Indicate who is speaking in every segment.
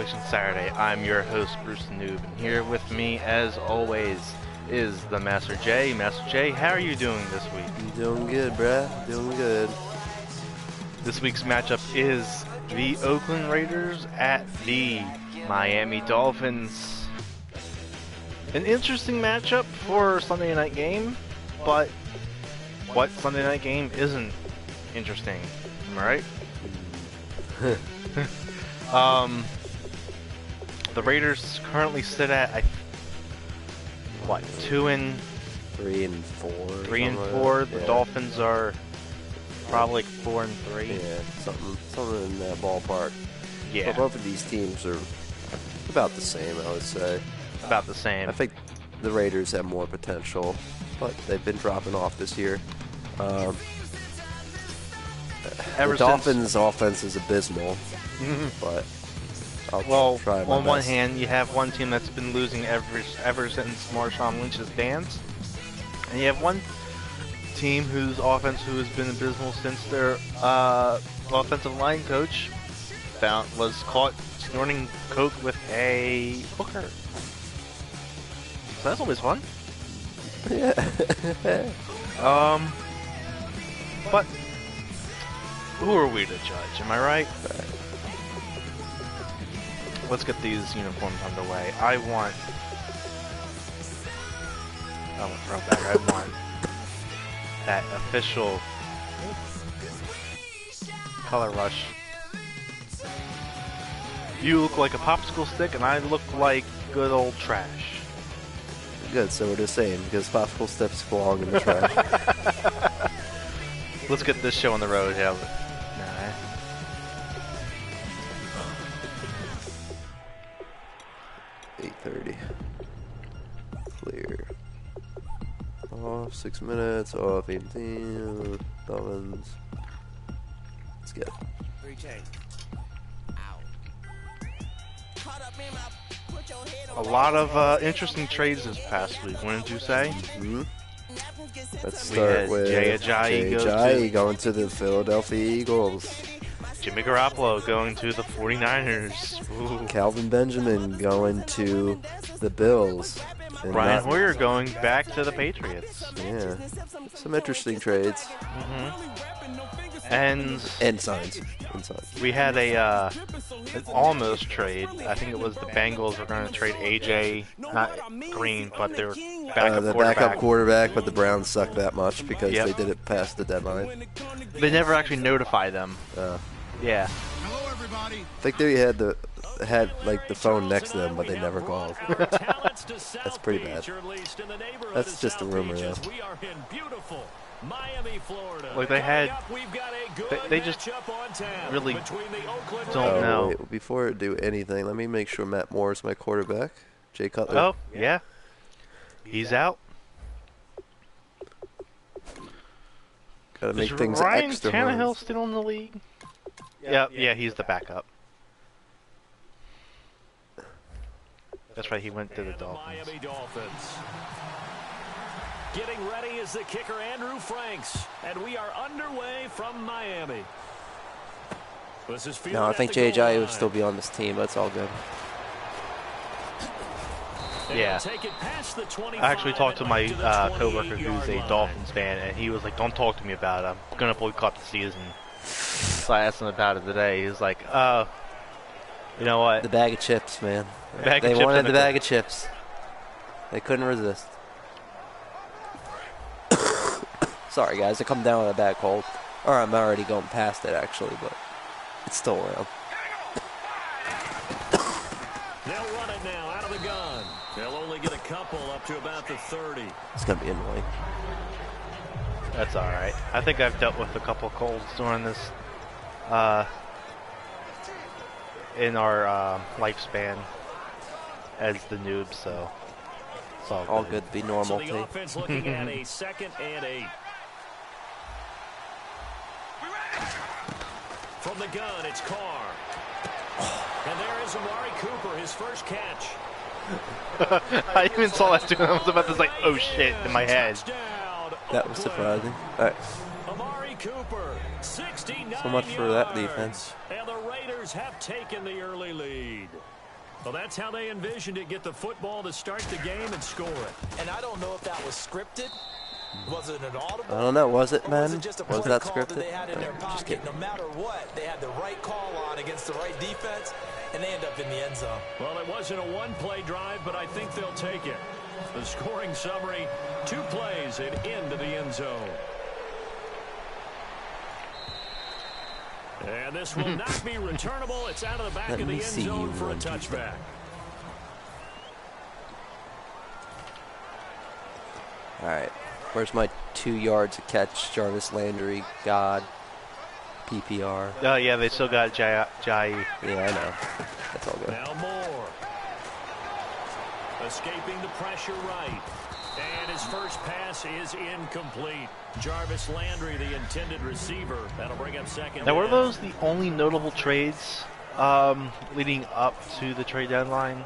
Speaker 1: Selection Saturday. I'm your host, Bruce the Noob, and here with me, as always, is the Master J. Master J, how are you doing this week?
Speaker 2: I'm doing good, bruh. Doing good.
Speaker 1: This week's matchup is the Oakland Raiders at the Miami Dolphins. An interesting matchup for Sunday night game, but what Sunday night game isn't interesting? Am I right? The Raiders currently sit at what, 2 and
Speaker 2: 3 and 4.
Speaker 1: 3 and 4. The Dolphins are probably 4 and 3.
Speaker 2: Yeah, something in that ballpark.
Speaker 1: Yeah.
Speaker 2: But both of these teams are about the same, I would say.
Speaker 1: About the same.
Speaker 2: I think the Raiders have more potential, but they've been dropping off this year. The Dolphins' offense is abysmal, but I'll try my
Speaker 1: on one
Speaker 2: best.
Speaker 1: hand, you have one team that's been losing ever since Marshawn Lynch's dance, and you have one team whose offense who has been abysmal since their offensive line coach was caught snorting coke with a hooker. So that's always fun.
Speaker 2: Yeah.
Speaker 1: But who are we to judge? Am I right? Let's get these uniforms underway. I want throwback. I want that official color rush. You look like a popsicle stick, and I look like good old trash.
Speaker 2: Good, so we're the same, because popsicle sticks belong in the trash.
Speaker 1: Let's get this show on the road, yeah. Nah.
Speaker 2: 8:30. Clear. Off 6 minutes. Off 18. Dolphins. Let's get it.
Speaker 1: A lot of interesting trades this past week, wouldn't you say?
Speaker 2: Mm-hmm. Let's start with
Speaker 1: Jay Ajayi
Speaker 2: going to the Philadelphia Eagles.
Speaker 1: Jimmy Garoppolo going to the 49ers. Ooh.
Speaker 2: Calvin Benjamin going to the Bills. And
Speaker 1: Brian Hoyer going back to the Patriots.
Speaker 2: Yeah. Some interesting trades.
Speaker 1: Mm-hmm. And
Speaker 2: signs.
Speaker 1: We had an almost trade. I think it was the Bengals were going to trade AJ, not Green, but their
Speaker 2: backup quarterback, but the Browns suck that much because they did it past the deadline.
Speaker 1: They never actually notify them. Yeah.
Speaker 3: Hello, everybody.
Speaker 2: I think they had the phone next to them, but they never called. That's pretty bad. That's just a rumor, though.
Speaker 4: Miami, Florida.
Speaker 1: Like they just really don't know.
Speaker 2: Wait, before I do anything, let me make sure Matt Moore is my quarterback. Jay Cutler.
Speaker 1: Oh, yeah. He's out.
Speaker 2: Gotta make things
Speaker 1: Ryan
Speaker 2: extra
Speaker 1: Tannehill
Speaker 2: hard.
Speaker 1: still in the league? Yeah, he's the backup. That's right, he went to the Dolphins.
Speaker 4: Miami Dolphins. Getting ready is the kicker, Andrew Franks. And we are underway from Miami.
Speaker 2: No, I think J.J. will still be on this team. That's all good.
Speaker 1: Yeah. I actually talked to my coworker who's a Dolphins fan, and he was like, don't talk to me about it. I'm going to boycott the season. So I asked him about it today. He was like, you know what?
Speaker 2: The bag of chips, man.
Speaker 1: They
Speaker 2: wanted the bag of chips. They couldn't resist. Sorry, guys. I come down with a bad cold. Or I'm already going past it, actually, but it's still around.
Speaker 4: They'll run it now out of the gun. They'll only get a couple up to about the 30.
Speaker 2: It's going to be annoying.
Speaker 1: That's all right. I think I've dealt with a couple colds during this, in our lifespan as the noob, so it's all
Speaker 2: good. Be normal.
Speaker 4: So the offense looking at a 2nd and 8. From the gun, it's Carr. And there is Amari Cooper, his first catch.
Speaker 1: I even saw that too, and I was about to say, oh shit, in my head.
Speaker 2: That was surprising. All right.
Speaker 4: Amari Cooper, 69
Speaker 2: So much for that defense.
Speaker 4: And the Raiders have taken the early lead. Well, that's how they envisioned it. Get the football to start the game and score it.
Speaker 3: And I don't know if that was scripted. Was it an audible?
Speaker 2: I don't know. Was it, man?
Speaker 3: Was it
Speaker 2: Was that scripted?
Speaker 3: that they had in their pocket? No matter what, they had the right call on against the right defense, and they end up in the end zone.
Speaker 4: Well, it wasn't a one-play drive, but I think they'll take it. The scoring summary, 2 plays and into the end zone. And this will not be returnable. It's out of the back of the end zone for a touchback.
Speaker 2: All right. Where's my 2 yards to catch? Jarvis Landry, God, PPR.
Speaker 1: Oh, yeah, they still got Jai.
Speaker 2: Yeah, I know. That's all good.
Speaker 4: Now Moore. Escaping the pressure right. And his first pass is incomplete. Jarvis Landry, the intended receiver. That'll bring up second.
Speaker 1: Now, were those the only notable trades leading up to the trade deadline?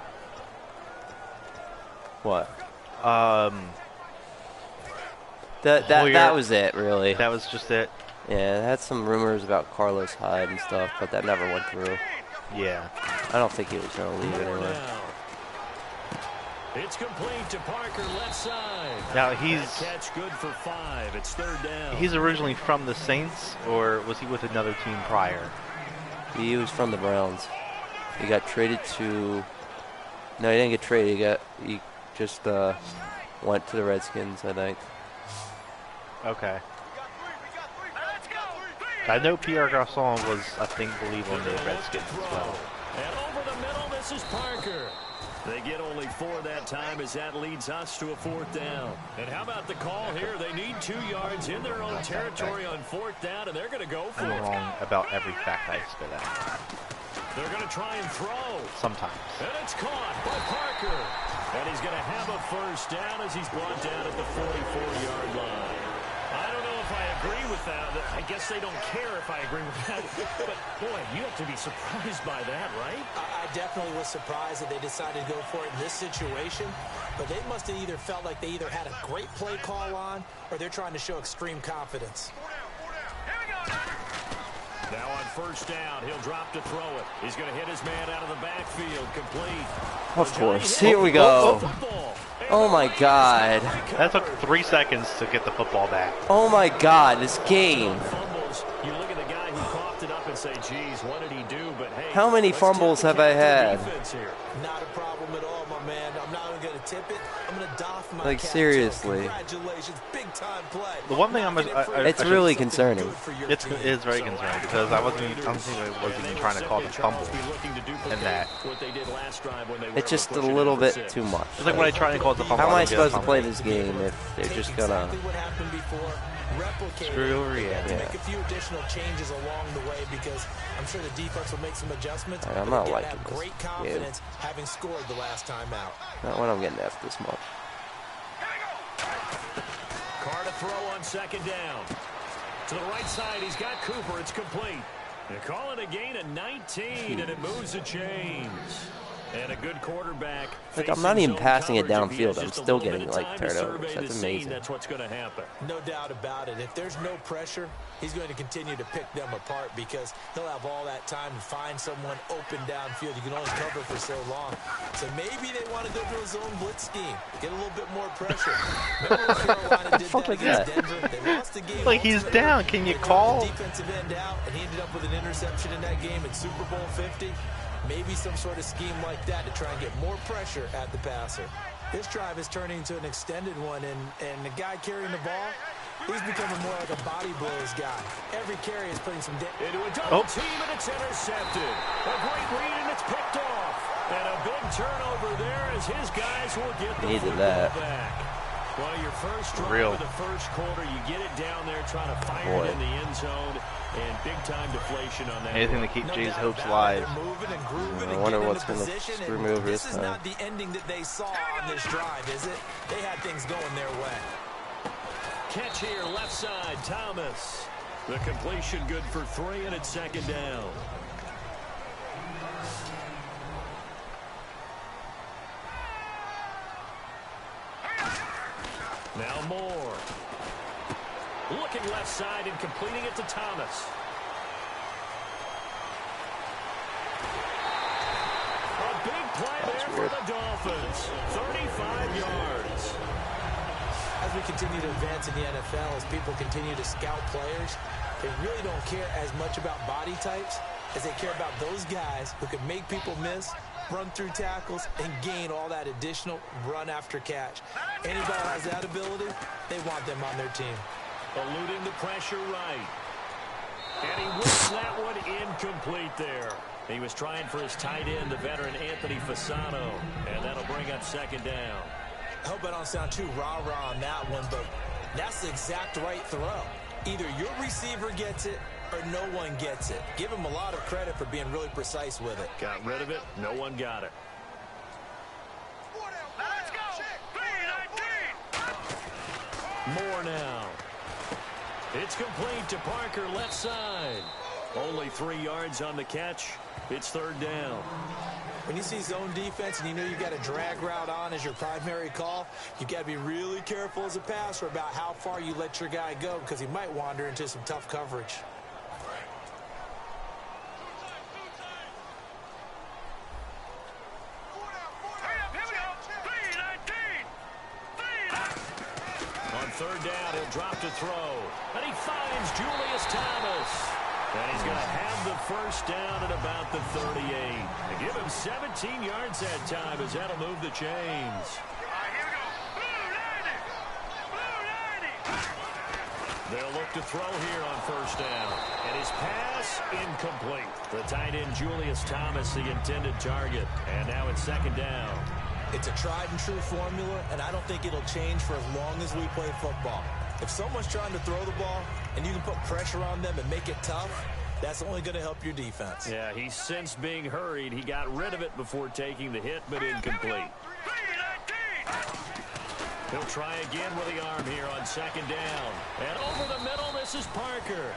Speaker 2: What? That was it, really.
Speaker 1: That was just it?
Speaker 2: Yeah, they had some rumors about Carlos Hyde and stuff, but that never went through.
Speaker 1: Yeah.
Speaker 2: I don't think he was going to leave anyway.
Speaker 4: It's complete to Parker, left side.
Speaker 1: Now, he's...
Speaker 4: Catch good for 5. It's 3rd down.
Speaker 1: He's originally from the Saints, or was he with another team prior?
Speaker 2: He was from the Browns. He got traded to... No, he didn't get traded. He just went to the Redskins, I think.
Speaker 1: Okay. I know Pierre Garçon was, I believe on the Redskins as well.
Speaker 4: And over the middle, this is Parker. They get only 4 that time as that leads us to a 4th down. And how about the call here? They need 2 yards in their own territory on 4th down, and they're going to go for it.
Speaker 1: I'm wrong about every fact I spit out.
Speaker 4: They're going to try and throw.
Speaker 1: Sometimes.
Speaker 4: And it's caught by Parker. And he's going to have a 1st down as he's brought down at the 44-yard line. I don't know if I agree with that. I guess they don't care if I agree with that. But, boy, you have to be surprised by that, right?
Speaker 3: I definitely was surprised that they decided to go for it in this situation. But they must have either felt like they either had a great play call on or they're trying to show extreme confidence.
Speaker 4: Now on 1st down, he'll drop to throw it. He's going to hit his man out of the backfield, complete.
Speaker 2: Of course. Here we go. Oh, my God.
Speaker 1: That took 3 seconds to get the football back.
Speaker 2: Oh, my God. This game.
Speaker 4: You look at the guy who coughed it up and say, geez, what did he do? But hey,
Speaker 2: how many fumbles have I had?
Speaker 3: Not a problem at all, my man. I'm not even going to tip it. I'm going to doff my
Speaker 2: like,
Speaker 3: cap.
Speaker 2: seriously.
Speaker 3: Congratulations. Big time play.
Speaker 1: The one thing
Speaker 2: it's really concerning.
Speaker 1: It is very concerning because I wasn't even trying to call the fumble in that.
Speaker 2: It's just a little bit too much.
Speaker 1: It's like when I try to call the fumble.
Speaker 2: How am I supposed to play this game if they're just gonna
Speaker 1: screw over? Yeah.
Speaker 3: Make a few additional changes along the way because I'm sure the defense will make some adjustments.
Speaker 2: I'm not liking
Speaker 3: have
Speaker 2: this
Speaker 3: great confidence having scored the last time out.
Speaker 2: Not when I'm getting F this much.
Speaker 4: Carr to throw on 2nd down. To the right side, he's got Cooper. It's complete. They call it a gain of 19, and it moves the chains. And a good quarterback.
Speaker 2: Like, I'm not even passing it downfield. I'm still getting, like, turnovers. That's amazing.
Speaker 4: That's what's going to happen.
Speaker 3: No doubt about it. If there's no pressure, he's going to continue to pick them apart because he'll have all that time to find someone open downfield. You can only cover for so long. So maybe they want to go to a zone blitz scheme. Get a little bit more pressure. Remember when Carolina did that against Denver? They lost the game.
Speaker 1: Like, he's down. Can you call?
Speaker 3: Defensive end out, and he ended up with an interception in that game at Super Bowl 50. Maybe some sort of scheme like that to try and get more pressure at the passer. This drive is turning into an extended one, and the guy carrying the ball, he's becoming more like a body blows guy. Every carry is putting some
Speaker 4: into a double team, and it's intercepted. A great read, and it's picked off. And a big turnover there as his guys will get the football back. Well, your first drive of the first quarter, you get it down there, trying to fire it in the end zone, and big-time deflation on that.
Speaker 1: Anything to keep Jay's hopes alive.
Speaker 2: I wonder what's going to screw me over this time.
Speaker 3: This is not the ending that they saw on this drive, is it? They had things going their way.
Speaker 4: Catch here, left side, Thomas. The completion good for 3, and it's 2nd down. Now Moore. Looking left side and completing it to Thomas. A big play the Dolphins. 35 yards.
Speaker 3: As we continue to advance in the NFL, as people continue to scout players, they really don't care as much about body types as they care about those guys who can make people miss, run through tackles, and gain all that additional run after catch. Anybody has that ability, they want them on their team.
Speaker 4: Eluding the pressure right. And he whips that one incomplete there. He was trying for his tight end, the veteran Anthony Fasano, and that'll bring up second down.
Speaker 3: I hope I don't sound too rah-rah on that one, but that's the exact right throw. Either your receiver gets it or no one gets it. Give him a lot of credit for being really precise with it.
Speaker 4: Got rid of it. No one got it.
Speaker 5: Let's go. 3-19.
Speaker 4: More now. It's complete to Parker, left side. Only 3 yards on the catch. It's third down.
Speaker 3: When you see zone defense and you know you've got a drag route on as your primary call, you've got to be really careful as a passer about how far you let your guy go because he might wander into some tough coverage.
Speaker 4: On third down, he'll drop to throw. And he finds Julius Thomas. And he's going to have the first down at about the 38. They give him 17 yards that time as that'll move the chains. They'll look to throw here on first down. And his pass incomplete. The tight end Julius Thomas, the intended target. And now it's second down.
Speaker 3: It's a tried and true formula, and I don't think it'll change for as long as we play football. If someone's trying to throw the ball and you can put pressure on them and make it tough, that's only going to help your defense.
Speaker 4: Yeah, he's since being hurried. He got rid of it before taking the hit, but incomplete. He'll try again with the arm here on second down. And over the middle, this is Parker.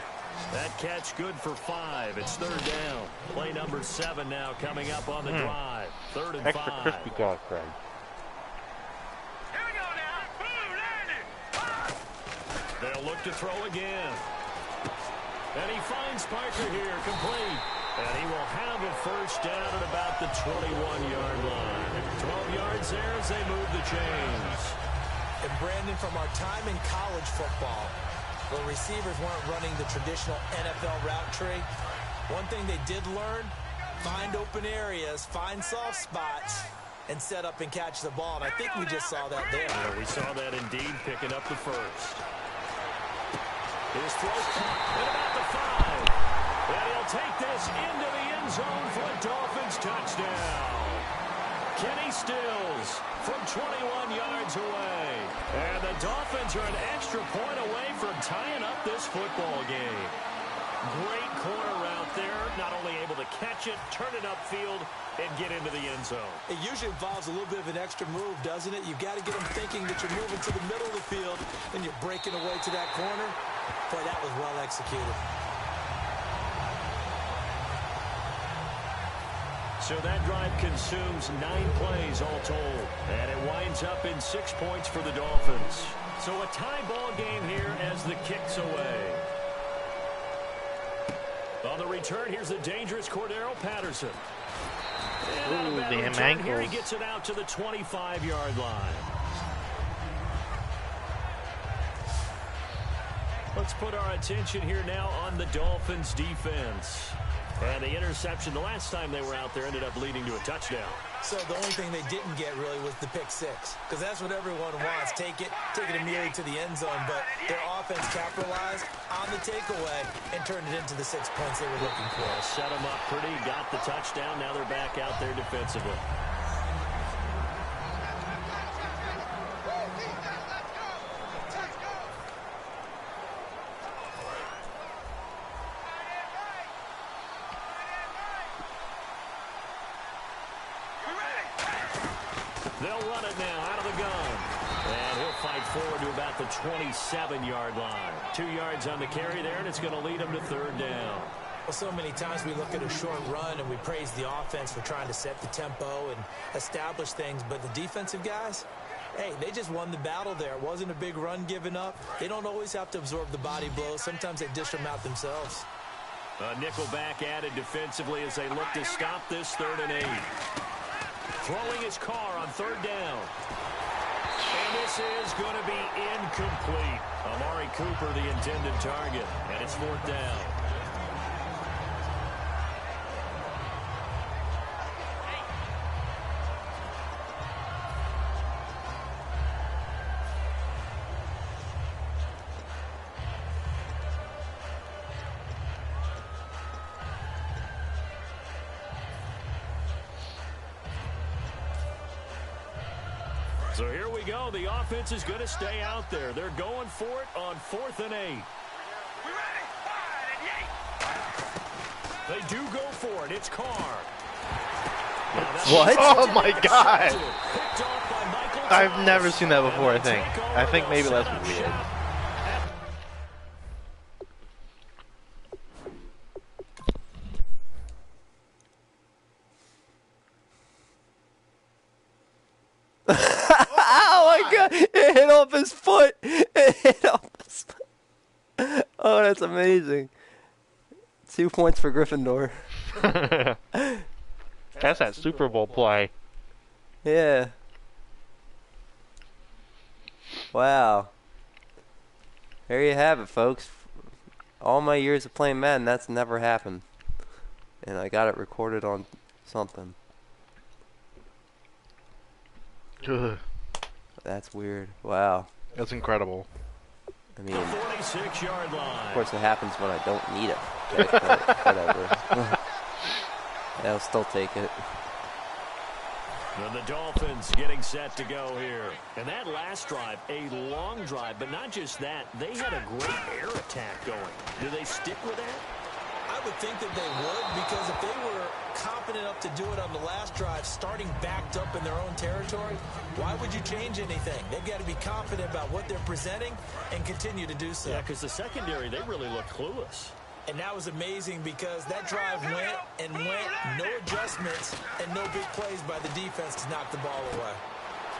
Speaker 4: That catch good for 5. It's third down. Play number 7 now coming up on the drive. 3rd and 5.
Speaker 2: Extra crispy dog friend.
Speaker 4: They'll look to throw again. And he finds Parker here, complete. And he will have a first down at about the 21-yard line. 12 yards there as they move the chains.
Speaker 3: And Brandon, from our time in college football, where receivers weren't running the traditional NFL route tree, one thing they did learn, find open areas, find soft spots, and set up and catch the ball. And I think we just saw that there.
Speaker 4: Yeah, we saw that indeed, picking up the first. His throw caught at about the 5. And he'll take this into the end zone for a Dolphins touchdown. Kenny Stills from 21 yards away. And the Dolphins are an extra point away from tying up this football game. Great corner route there. Not only able to catch it, turn it upfield, and get into the end zone.
Speaker 3: It usually involves a little bit of an extra move, doesn't it? You've got to get them thinking that you're moving to the middle of the field and you're breaking away to that corner. Boy, that was well executed.
Speaker 4: So that drive consumes 9 plays all told. And it winds up in 6 points for the Dolphins. So a tie ball game here as the kick's away. On the return, here's the dangerous Cordero Patterson.
Speaker 1: Ooh, damn ankles.
Speaker 4: Here he gets it out to the 25-yard line. Let's put our attention here now on the Dolphins defense. And the interception the last time they were out there ended up leading to a touchdown.
Speaker 3: So the only thing they didn't get really was the pick 6. Because that's what everyone wants. Take it immediately to the end zone. But their offense capitalized on the takeaway and turned it into the 6 points they were looking for.
Speaker 4: Set them up pretty, got the touchdown. Now they're back out there defensively. They'll run it now out of the gun. And he'll fight forward to about the 27-yard line. 2 yards on the carry there, and it's going to lead him to third down.
Speaker 3: Well, so many times we look at a short run and we praise the offense for trying to set the tempo and establish things. But the defensive guys, hey, they just won the battle there. It wasn't a big run given up. They don't always have to absorb the body blows. Sometimes they dish them out themselves.
Speaker 4: A nickel back added defensively as they look to stop this 3rd and 8. Throwing is Carr on 3rd down. And this is going to be incomplete. Amari Cooper, the intended target, and it's 4th down. So here we go. The offense is going to stay out there. They're going for it on 4th and 8. They do go for it. It's Carr.
Speaker 2: What?
Speaker 1: Oh my God! I've never seen that before. I think maybe last week we did.
Speaker 2: Oh my God! It hit off his foot. It hit off his foot. Oh, that's amazing. 2 points for Gryffindor.
Speaker 1: That's that Super Bowl play.
Speaker 2: Yeah. Wow. There you have it, folks. All my years of playing Madden, that's never happened. And I got it recorded on something.
Speaker 1: Ugh.
Speaker 2: That's weird. Wow.
Speaker 1: That's incredible.
Speaker 2: I mean,
Speaker 4: 46-yard line.
Speaker 2: of course it happens when I don't need it. Okay, but whatever. I'll still take it.
Speaker 4: And the Dolphins getting set to go here. And that last drive, a long drive, but not just that. They had a great air attack going. Do they stick with that?
Speaker 3: I would think that they would, because if they were confident enough to do it on the last drive, starting backed up in their own territory, why would you change anything? They've got to be confident about what they're presenting and continue to do so.
Speaker 4: Yeah, because the secondary, they really looked clueless.
Speaker 3: And that was amazing because that drive went and went, no adjustments, and no big plays by the defense to knock the ball away.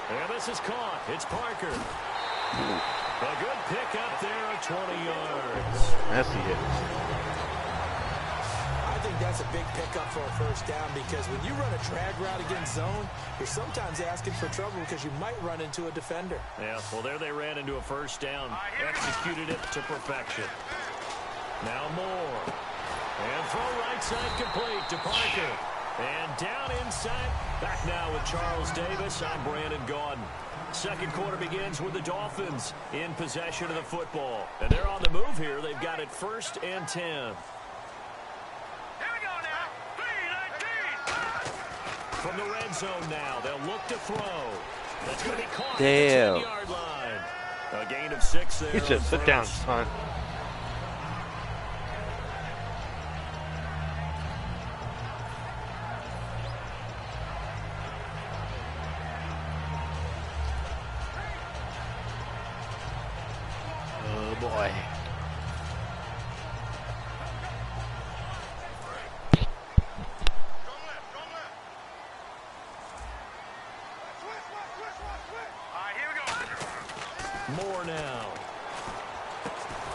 Speaker 4: And this is caught. It's Parker. A good pick up there at 20 yards.
Speaker 1: That's the hit.
Speaker 3: I think that's a big pickup for a first down, because when you run a drag route against zone, you're sometimes asking for trouble because you might run into a defender.
Speaker 4: Yeah, well, there they ran into a first down. Executed it to perfection. Now Moore. And throw right side complete to Parker. And down inside. Back now with Charles Davis. I'm Brandon Gaudin. Second quarter begins with the Dolphins in possession of the football. And they're on the move here. They've got it 1st and 10. From the red zone now, they'll look to throw. That's going to be caught
Speaker 2: Damn.
Speaker 4: at the 10-yard line. A gain of 6 there.
Speaker 1: He said, sit down, son. Oh, boy.
Speaker 4: Moore now.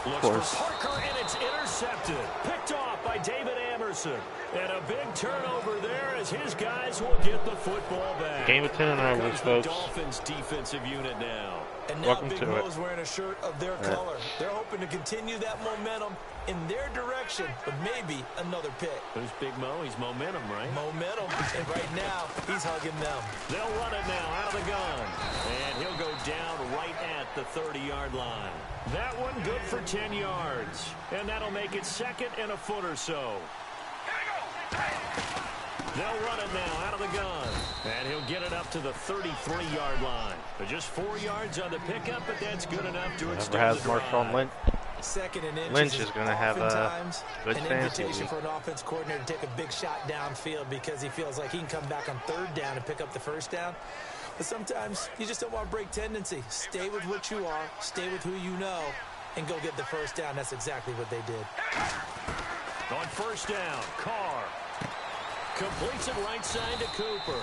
Speaker 4: Looks
Speaker 2: course.
Speaker 4: for Parker, and it's intercepted. Picked off by David Amerson. And a big turnover there as his guys will get the football back.
Speaker 1: Game of 10 in our week, folks.
Speaker 4: Dolphins defensive unit now.
Speaker 3: And now
Speaker 1: Welcome
Speaker 3: Big
Speaker 1: to
Speaker 3: Mo's wearing a shirt of their color. They're hoping to continue that momentum in their direction, but maybe another pick.
Speaker 4: Who's Big Mo? He's momentum, right?
Speaker 3: Momentum, and right now, he's hugging them.
Speaker 4: They'll run it now out of the gun. And he'll go down right at the 30-yard line. That one good for 10 yards. And that'll make it 2nd and a foot or so. They'll run it now out of the gun. And he'll get it up to the 33-yard line. But just 4 yards on the pickup, but that's good enough to extend
Speaker 1: Never has
Speaker 4: the drive.
Speaker 1: Marshawn Lynch.
Speaker 3: Second and inches
Speaker 1: Lynch is going to have a good
Speaker 3: an
Speaker 1: fantasy
Speaker 3: invitation
Speaker 1: week.
Speaker 3: for an offense coordinator to take a big shot downfield because he feels like he can come back on 3rd down and pick up the first down. But sometimes you just don't want to break tendency. Stay with what you are, stay with who you know, and go get the first down. That's exactly what they did.
Speaker 4: On 1st down, Carr completes it right side to Cooper.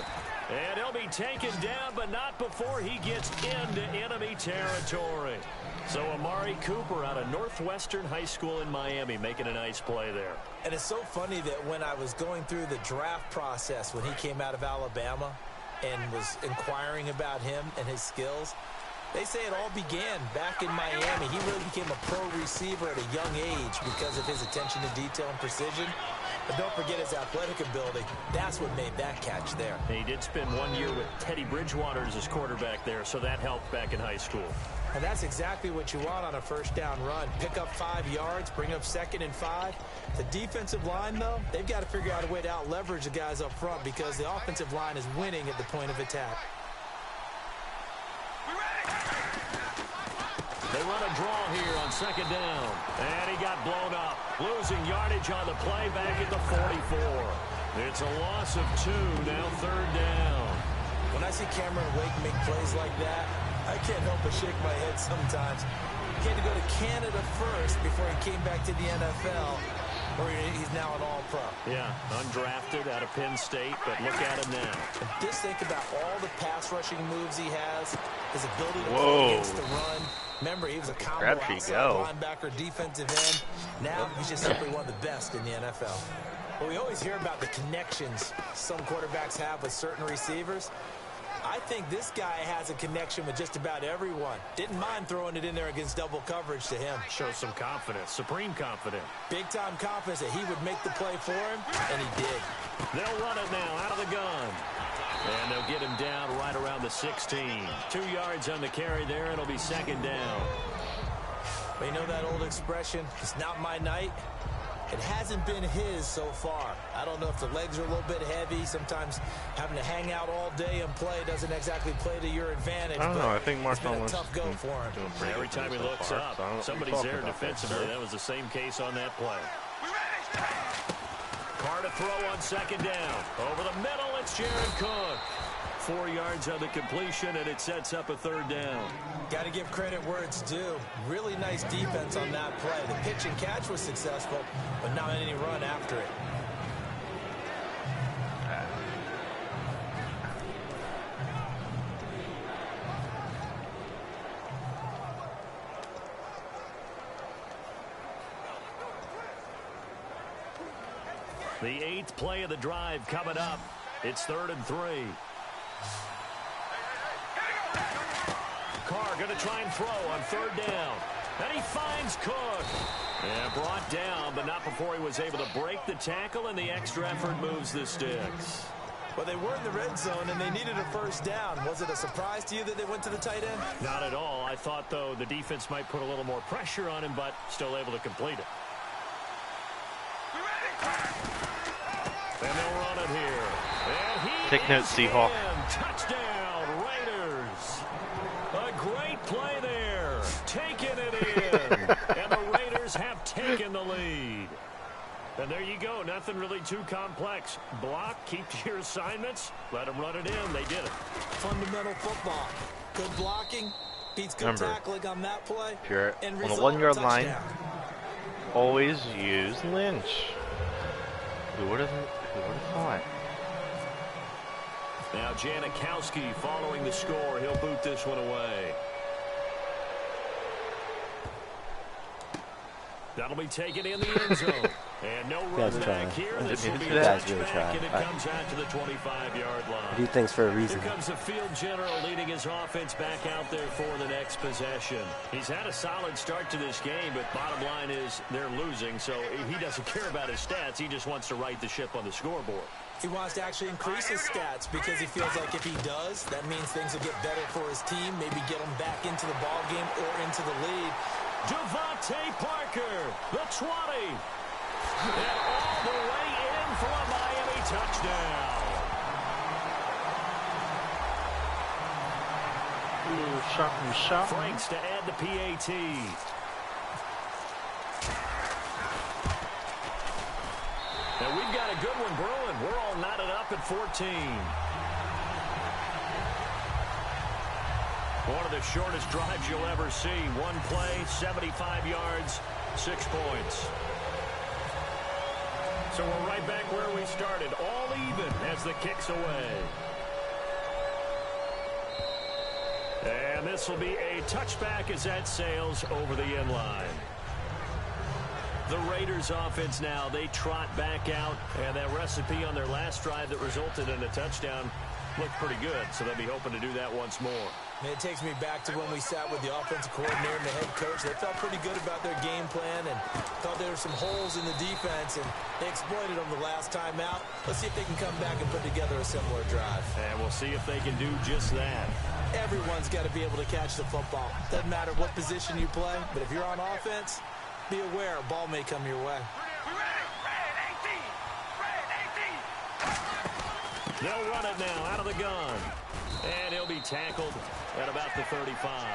Speaker 4: And he'll be taken down, but not before he gets into enemy territory. So Amari Cooper out of Northwestern High School in Miami making a nice play there.
Speaker 3: And it's so funny that when I was going through the draft process when he came out of Alabama, and was inquiring about him and his skills. They say it all began back in Miami. He really became a pro receiver at a young age because of his attention to detail and precision. But don't forget his athletic ability. That's what made that catch there.
Speaker 4: He did spend 1 year with Teddy Bridgewater as his quarterback there, so that helped back in high school.
Speaker 3: And that's exactly what you want on a first down run. Pick up 5 yards, bring up 2nd and 5. The defensive line, though, they've got to figure out a way to out-leverage the guys up front because the offensive line is winning at the point of attack.
Speaker 4: They run a draw here on 2nd down. And he got blown up. Losing yardage on the play back at the 44. It's a loss of 2, now 3rd down.
Speaker 3: When I see Cameron Wake make plays like that, I can't help but shake my head sometimes. He had to go to Canada first before he came back to the NFL, where he's now an all-pro.
Speaker 4: Yeah, undrafted out of Penn State, but look at him now.
Speaker 3: And just think about all the pass rushing moves he has, his ability to play against the run. Remember, he was a combo outside linebacker, defensive end. Now he's just simply one of the best in the NFL. Well, we always hear about the connections some quarterbacks have with certain receivers. I think this guy has a connection with just about everyone. Didn't mind throwing it in there against double coverage to him.
Speaker 4: Shows some confidence, supreme confidence.
Speaker 3: Big-time confidence that he would make the play for him, and he did.
Speaker 4: They'll run it now out of the gun. And they'll get him down right around the 16. 2 yards on the carry there, and it'll be 2nd down.
Speaker 3: But you know that old expression, it's not my night? It hasn't been his so far. I don't know if the legs are a little bit heavy. Sometimes having to hang out all day and play doesn't exactly play to your advantage.
Speaker 1: I don't know. I think
Speaker 3: it's been
Speaker 1: Marshawn
Speaker 3: a tough go for him.
Speaker 4: Every time he looks up, somebody's there defensively. That was the same case on that play. Carr to throw on 2nd down. Over the middle, it's Jared Cook. 4 yards on the completion, and it sets up a 3rd down.
Speaker 3: Got to give credit where it's due. Really nice defense on that play. The pitch and catch was successful, but not any run after it.
Speaker 4: The 8th play of the drive coming up. It's 3rd and 3. Carr going to try and throw on 3rd down. And he finds Cook. And brought down, but not before he was able to break the tackle, and the extra effort moves the sticks.
Speaker 3: Well, they were in the red zone, and they needed a 1st down. Was it a surprise to you that they went to the tight end?
Speaker 4: Not at all. I thought, though, the defense might put a little more pressure on him, but still able to complete it. And they'll run it here. And he
Speaker 1: Take note, Seahawk.
Speaker 4: Touchdown, Raiders. A great play there. Taking it in. And the Raiders have taken the lead. And there you go. Nothing really too complex. Block, keep to your assignments, let them run it in. They did it.
Speaker 3: Fundamental football. Good blocking. Beats good tackling on that play.
Speaker 1: If you're on the 1 yard line, always use Lynch. Who would have thought?
Speaker 4: Now Janikowski following the score. He'll boot this one away. That'll be taken in the end zone. And no run back here. This will be a touchback, and it comes out to the 25-yard line.
Speaker 2: Do things for a reason.
Speaker 4: Here comes the field general leading his offense back out there for the next possession. He's had a solid start to this game, but bottom line is they're losing, so he doesn't care about his stats. He just wants to right the ship on the scoreboard.
Speaker 3: He wants to actually increase his stats because he feels like if he does, that means things will get better for his team, maybe get him back into the ball game or into the lead.
Speaker 4: Devontae Parker, the 20. And all the way in for a Miami touchdown.
Speaker 1: Shot.
Speaker 4: Franks to add the PAT. Now we've got a good one brewing. We're all knotted up at 14. One of the shortest drives you'll ever see. One play, 75 yards, 6 points. So we're right back where we started, all even as the kick's away. And this will be a touchback as that sails over the end line. The Raiders offense now, they trot back out, and that recipe on their last drive that resulted in a touchdown looked pretty good, so they'll be hoping to do that once more.
Speaker 3: And it takes me back to when we sat with the offensive coordinator and the head coach. They felt pretty good about their game plan and thought there were some holes in the defense, and they exploited them the last time out. Let's see if they can come back and put together a similar drive.
Speaker 4: And we'll see if they can do just that.
Speaker 3: Everyone's got to be able to catch the football. Doesn't matter what position you play, but if you're on offense, be aware a ball may come your way.
Speaker 4: They'll run it now out of the gun. And he'll be tackled at about the 35.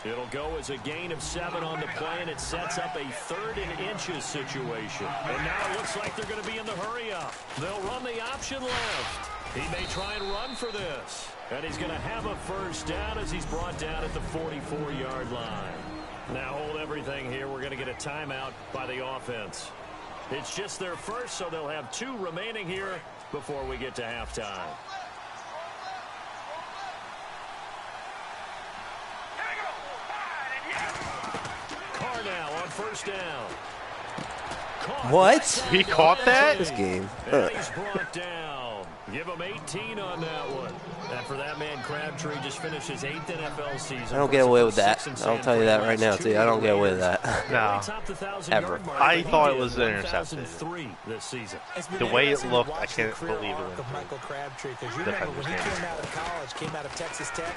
Speaker 4: It'll go as a gain of 7 on the play, and it sets up a 3rd and inches situation. And now it looks like they're going to be in the hurry-up. They'll run the option left. He may try and run for this. And he's going to have a first down as he's brought down at the 44-yard line. Now hold everything here. We're going to get a timeout by the offense. It's just their first, so they'll have 2 remaining here before we get to halftime. Carr now on first down.
Speaker 2: What?
Speaker 1: He caught that?
Speaker 2: This game.
Speaker 4: And he's brought down. Give him 18 on that one. And for that man, Crabtree just finished his 8th NFL season.
Speaker 2: I don't get away with that. I'll tell you that right now, too. I don't get away with that.
Speaker 1: No.
Speaker 2: Ever.
Speaker 1: I thought it was intercepted.
Speaker 4: This season.
Speaker 1: The way it looked, I can't believe it.
Speaker 3: Of Michael Crabtree, because you remember when he came out of college, came out of Texas Tech,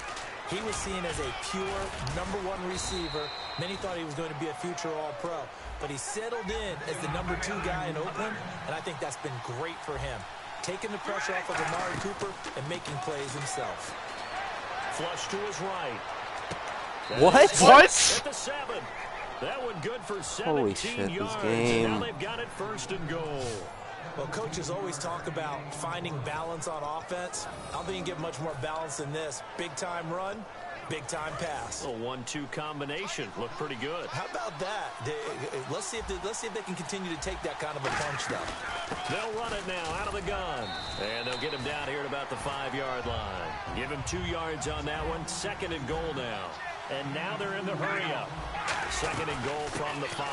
Speaker 3: he was seen as a pure #1 receiver. Many thought he was going to be a future All-Pro. But he settled in as the #2 guy in Oakland, and I think that's been great for him. Taking the pressure off of Amari Cooper and making plays himself.
Speaker 4: Flush to his right.
Speaker 2: What?
Speaker 1: What?
Speaker 4: At the 7. That one good for 17
Speaker 2: Holy shit,
Speaker 4: yards.
Speaker 2: this game.
Speaker 4: And now they've got it 1st and goal.
Speaker 3: Well, coaches always talk about finding balance on offense. I don't think you can get much more balance than this. Big-time run, big-time pass.
Speaker 4: A 1-2 combination. Looked pretty good.
Speaker 3: How about that? Let's see if they can continue to take that kind of a punch, though.
Speaker 4: They'll run it now out of the gun. And they'll get him down here at about the 5-yard line. Give him 2 yards on that one. 2nd and goal now. And now they're in the hurry-up. 2nd and goal from the 5.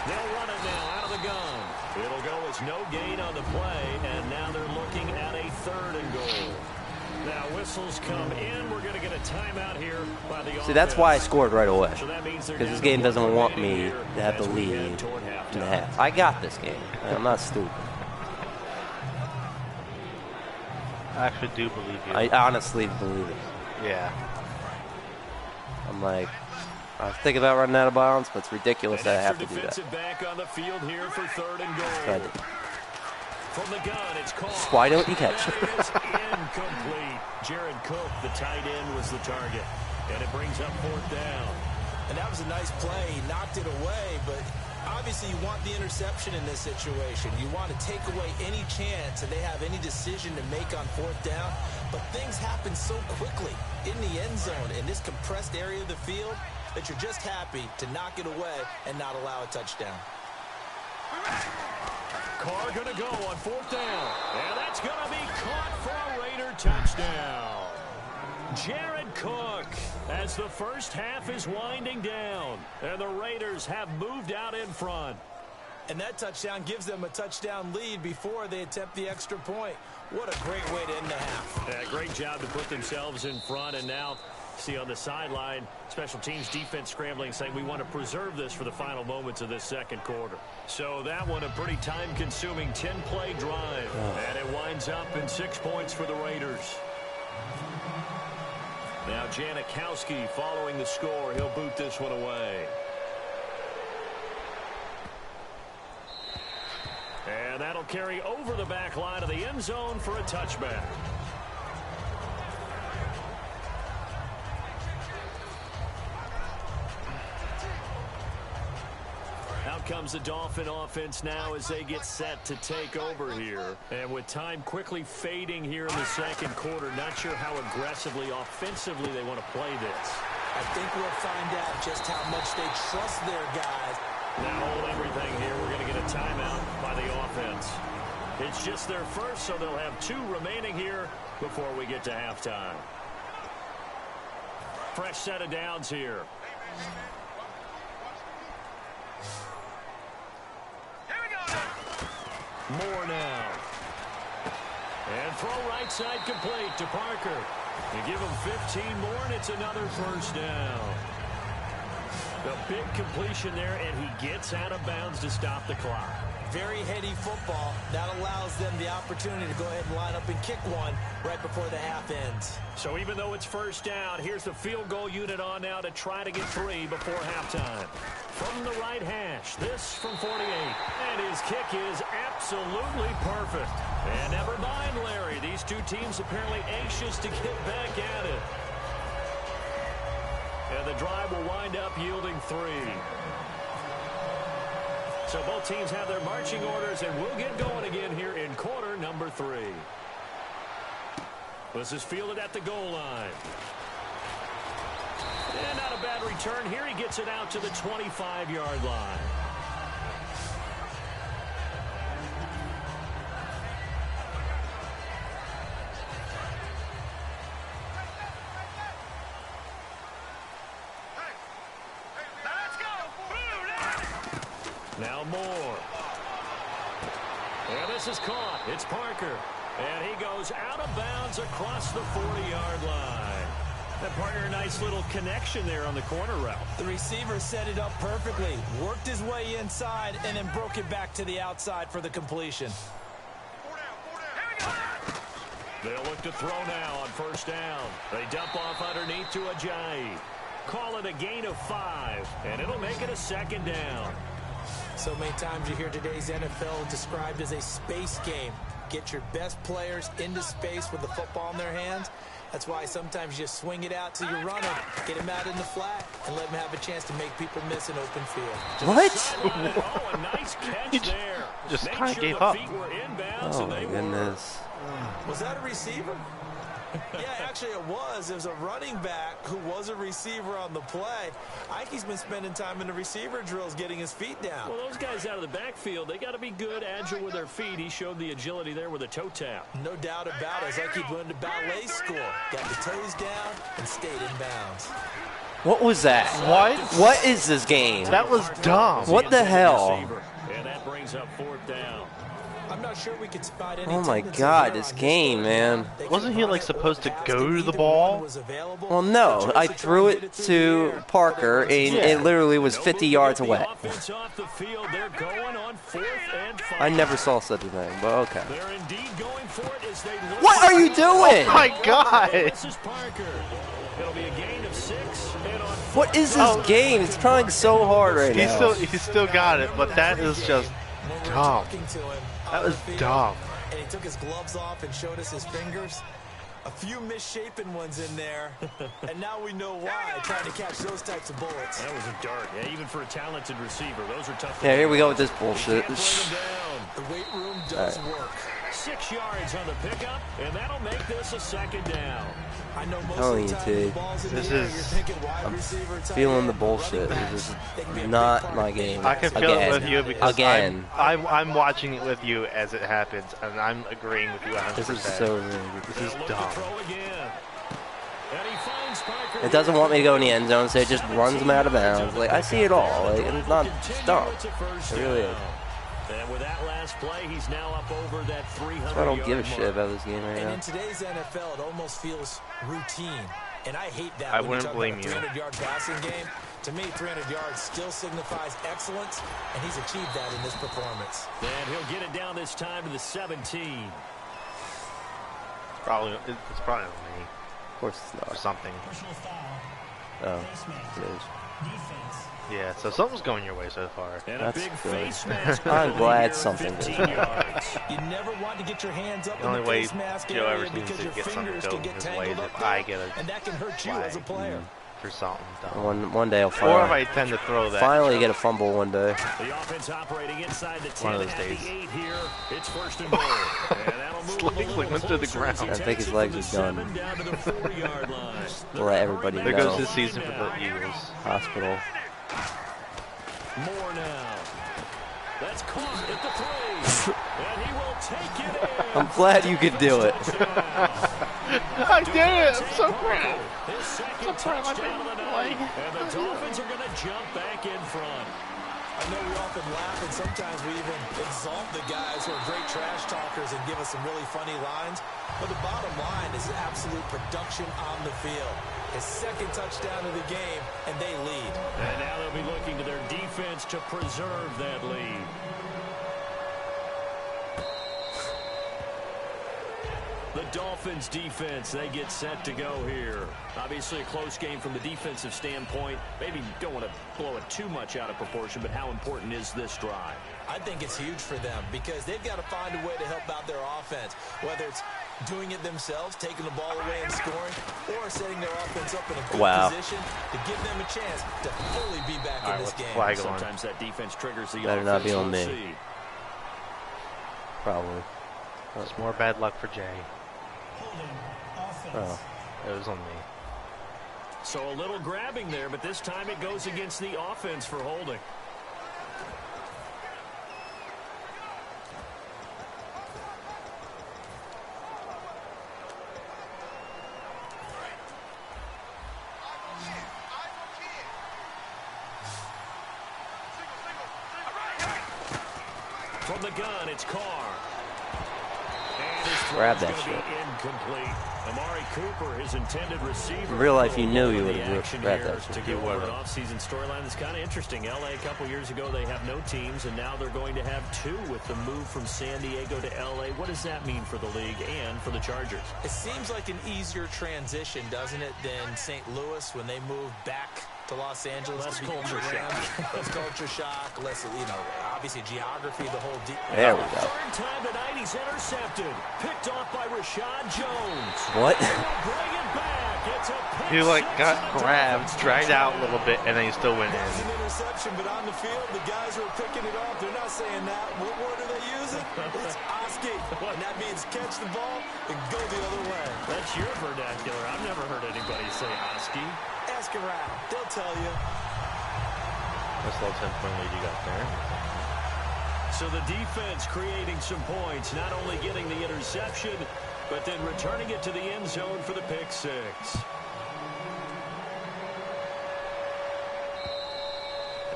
Speaker 4: They'll run it now out of the gun. It'll go as no gain on the play, and now they're looking at a 3rd and goal. Now whistles come in. We're going to get a timeout here by the offense.
Speaker 2: See, that's why I scored right away.
Speaker 4: So that means
Speaker 2: Because this game doesn't want me to have the lead in the half. I got this game. I'm not stupid.
Speaker 1: I actually do believe you.
Speaker 2: I honestly believe it.
Speaker 1: Yeah.
Speaker 2: I'm like, I think about running out of bounds, but it's ridiculous that I have to do that.
Speaker 4: Back on the field here for 3rd and goal.
Speaker 2: So I did.
Speaker 4: From the gun, it's caught.
Speaker 2: Why don't you catch?
Speaker 4: It's incomplete. Jared Cook, the tight end, was the target. And it brings up 4th down.
Speaker 3: And that was a nice play. He knocked it away, but obviously you want the interception in this situation. You want to take away any chance that they have any decision to make on 4th down. But things happen so quickly in the end zone in this compressed area of the field that you're just happy to knock it away and not allow a touchdown.
Speaker 4: Carr going to go on 4th down. And that's going to be caught for a Raider touchdown. Jared Cook, as the first half is winding down. And the Raiders have moved out in front.
Speaker 3: And that touchdown gives them a touchdown lead before they attempt the extra point. What a great way to end the half.
Speaker 4: Yeah, great job to put themselves in front. And now, see on the sideline, special teams defense scrambling, saying we want to preserve this for the final moments of this 2nd quarter. So that one, a pretty time-consuming 10-play drive. And it winds up in 6 points for the Raiders. Now Janikowski following the score. He'll boot this one away. And that'll carry over the back line of the end zone for a touchback. Out comes the Dolphin offense now as they get set to take over here. And with time quickly fading here in the 2nd quarter, not sure how aggressively, offensively they want to play this.
Speaker 3: I think we'll find out just how much they trust their guys.
Speaker 4: Now hold everything here. We're going to get a timeout by the offense. It's just their first, so they'll have 2 remaining here before we get to halftime. Fresh set of downs here. More now. And throw right side complete to Parker. You give him 15 more, and it's another first down. The big completion there, and he gets out of bounds to stop the clock.
Speaker 3: Very heady football. That allows them the opportunity to go ahead and line up and kick one right before the half ends.
Speaker 4: So even though it's first down, here's the field goal unit on now to try to get 3 before halftime. From the right hash, this from 48. And his kick is absolutely perfect. And never mind, Larry. These two teams apparently anxious to get back at it. And the drive will wind up yielding 3. So both teams have their marching orders, and we'll get going again here in quarter number 3. This is fielded at the goal line. And not a bad return here. He gets it out to the 25-yard line. Now Moore. And this is caught. It's Parker. And he goes out of bounds across the 40-yard line. That partner, a nice little connection there on the corner route.
Speaker 3: The receiver set it up perfectly, worked his way inside, and then broke it back to the outside for the completion.
Speaker 4: They'll look to throw now on first down. They dump off underneath to Ajayi. Call it a gain of 5, and it'll make it a second down.
Speaker 3: So many times you hear today's NFL described as a space game. Get your best players into space with the football in their hands. That's why sometimes you swing it out to your runner, get him out in the flat, and let him have a chance to make people miss an open field.
Speaker 2: What?
Speaker 4: Oh, a nice catch there.
Speaker 1: Just kind of gave up.
Speaker 2: Oh, my goodness.
Speaker 3: Was that a receiver? Yeah, actually it was. It was a running back who was a receiver on the play. Ike's been spending time in the receiver drills getting his feet down.
Speaker 4: Well, those guys out of the backfield, they got to be good, agile with their feet. He showed the agility there with a toe tap.
Speaker 3: No doubt about it. Ike went to ballet school, got the toes down, and stayed in bounds.
Speaker 2: What was that?
Speaker 1: What?
Speaker 2: What is this game?
Speaker 1: That was dumb.
Speaker 2: What the hell?
Speaker 4: And that brings up 4th down.
Speaker 3: I'm not sure we could spot any.
Speaker 2: Oh my God, this game, man.
Speaker 1: Wasn't he like supposed to go to the ball?
Speaker 2: Well, no. I threw it to Parker, and it literally was 50 yards away. I never saw such a thing, but okay. What are you doing?
Speaker 1: Oh my God!
Speaker 2: What is this game? It's trying so hard right now.
Speaker 1: He still got it, but that is just dumb. That was dumb.
Speaker 3: And he took his gloves off and showed us his fingers. A few misshapen ones in there. And now we know why, trying to catch those types of bullets.
Speaker 4: That was a dart. Yeah, even for a talented receiver, those are tough.
Speaker 2: Yeah, here we go with this bullshit.
Speaker 3: The weight room does work.
Speaker 4: 6 yards on the pickup, and that'll make this a second down.
Speaker 3: I know most of the time the ball's in the air, you're thinking wide receiver, tight
Speaker 2: Feeling
Speaker 3: end.
Speaker 2: the bullshit. This is not my game.
Speaker 1: I can feel it with you because I'm watching it with you as it happens, and I'm agreeing with you 100%.
Speaker 2: This is so rigged.
Speaker 1: This is dumb.
Speaker 2: It doesn't want me to go in the end zone, so it just runs him out of bounds. Like, I see it all. Like, it's not dumb. It really is.
Speaker 4: And with that last play, he's now up over that 300.
Speaker 2: I don't give a shit about this game right
Speaker 3: And
Speaker 2: now.
Speaker 3: in today's NFL, it almost feels routine. And I hate that.
Speaker 1: I
Speaker 3: when
Speaker 1: wouldn't
Speaker 3: you talk
Speaker 1: blame
Speaker 3: about
Speaker 1: you.
Speaker 3: a 300-yard passing game. To me, 300 yards still signifies excellence, and he's achieved that in this performance.
Speaker 4: And he'll get it down this time to the 17.
Speaker 1: It's probably on me.
Speaker 2: Of course it's
Speaker 1: Or
Speaker 2: not.
Speaker 1: something.
Speaker 2: Oh, it is.
Speaker 1: Yeah, so something's going your way so far.
Speaker 4: And
Speaker 2: That's
Speaker 4: a big
Speaker 2: good.
Speaker 4: face mask
Speaker 2: I'm
Speaker 4: over
Speaker 2: glad
Speaker 4: here,
Speaker 2: something is.
Speaker 4: 15 yards.
Speaker 3: You never want to get your hands up
Speaker 1: The
Speaker 3: in
Speaker 1: only
Speaker 3: the
Speaker 1: way
Speaker 3: face mask
Speaker 1: Joe ever
Speaker 3: area
Speaker 1: seems
Speaker 3: because
Speaker 1: to
Speaker 3: your
Speaker 1: get something
Speaker 3: fingers
Speaker 1: to go
Speaker 3: can get
Speaker 1: his way is
Speaker 3: tangled
Speaker 1: if
Speaker 3: up
Speaker 1: I
Speaker 3: there,
Speaker 1: get a
Speaker 3: and that can hurt you as a
Speaker 1: flag.
Speaker 3: player.
Speaker 1: For something dumb.
Speaker 2: One day I'll
Speaker 1: Or if I
Speaker 2: finally,
Speaker 1: tend to throw that.
Speaker 2: finally get a fumble one day.
Speaker 4: The offense operating inside the 10
Speaker 1: One of those
Speaker 4: at
Speaker 1: days.
Speaker 4: the 8 here. It's first and goal. And that'll move
Speaker 1: His
Speaker 4: him a
Speaker 1: legs
Speaker 4: little
Speaker 1: like went to the
Speaker 4: closer
Speaker 1: ground.
Speaker 4: as he
Speaker 2: I think
Speaker 4: takes
Speaker 2: his
Speaker 4: it
Speaker 2: legs
Speaker 4: from
Speaker 2: are
Speaker 4: the
Speaker 2: done.
Speaker 4: 7 down to the 4-yard line.
Speaker 2: To let everybody
Speaker 1: There
Speaker 2: know.
Speaker 1: goes his season for the Eagles.
Speaker 2: Hospital.
Speaker 4: More now. That's caught at the 3. And he will take it in.
Speaker 2: I'm glad you could do it.
Speaker 1: I did it! I'm so proud.
Speaker 4: His second touchdown of the night. And the Dolphins are going to jump back in front.
Speaker 3: I know we often laugh and sometimes we even exalt the guys who are great trash talkers and give us some really funny lines. But the bottom line is absolute production on the field. His second touchdown of the game, and they lead.
Speaker 4: And now they'll be looking to their defense to preserve that lead. The Dolphins defense, they get set to go here. Obviously a close game from the defensive standpoint. Maybe don't want to blow it too much out of proportion, but how important is this drive?
Speaker 3: I think it's huge for them because they've got to find a way to help out their offense, whether it's doing it themselves, taking the ball away and scoring, or setting their offense up in a good position to give them a chance to fully be back in this game.
Speaker 4: Sometimes that defense triggers the
Speaker 2: better
Speaker 4: offense.
Speaker 2: Not be on me. Probably.
Speaker 1: It's more bad luck for Jay.
Speaker 2: Oh.
Speaker 1: It was on me.
Speaker 4: So a little grabbing there, but this time it goes against the offense for holding. From the gun, it's Carr.
Speaker 2: Grab that shit.
Speaker 4: Incomplete. Amari Cooper, his intended receiver.
Speaker 2: In real life, you knew you would have grabbed that shit.
Speaker 4: To go over an offseason storyline that's kind of interesting. LA a couple years ago, they have no teams, and now they're going to have two with the move from San Diego to LA. What does that mean for the league and for the Chargers?
Speaker 3: It seems like an easier transition, doesn't it, than St. Louis when they moved back to Los Angeles.
Speaker 4: Less culture shock.
Speaker 3: Less culture shock. Less, obviously geography, the whole deep.
Speaker 2: There we go.
Speaker 4: Third time tonight, he's intercepted. Picked off by Rashad Jones.
Speaker 2: What?
Speaker 4: Bring it back. It's a pick
Speaker 1: He got
Speaker 4: six.
Speaker 1: grabbed, dragged out a little bit, and then he still went
Speaker 3: It's
Speaker 1: in.
Speaker 3: an interception, but on the field, the guys who are picking it off, they're not saying that. What word are they using? It's Oski. And that means catch the ball and go the other way.
Speaker 4: That's your vernacular. I've never heard anybody say Oski.
Speaker 3: Ask around. They'll tell you.
Speaker 1: That's a little 10-point lead you got there.
Speaker 4: So the defense creating some points, not only getting the interception, but then returning it to the end zone for the pick six.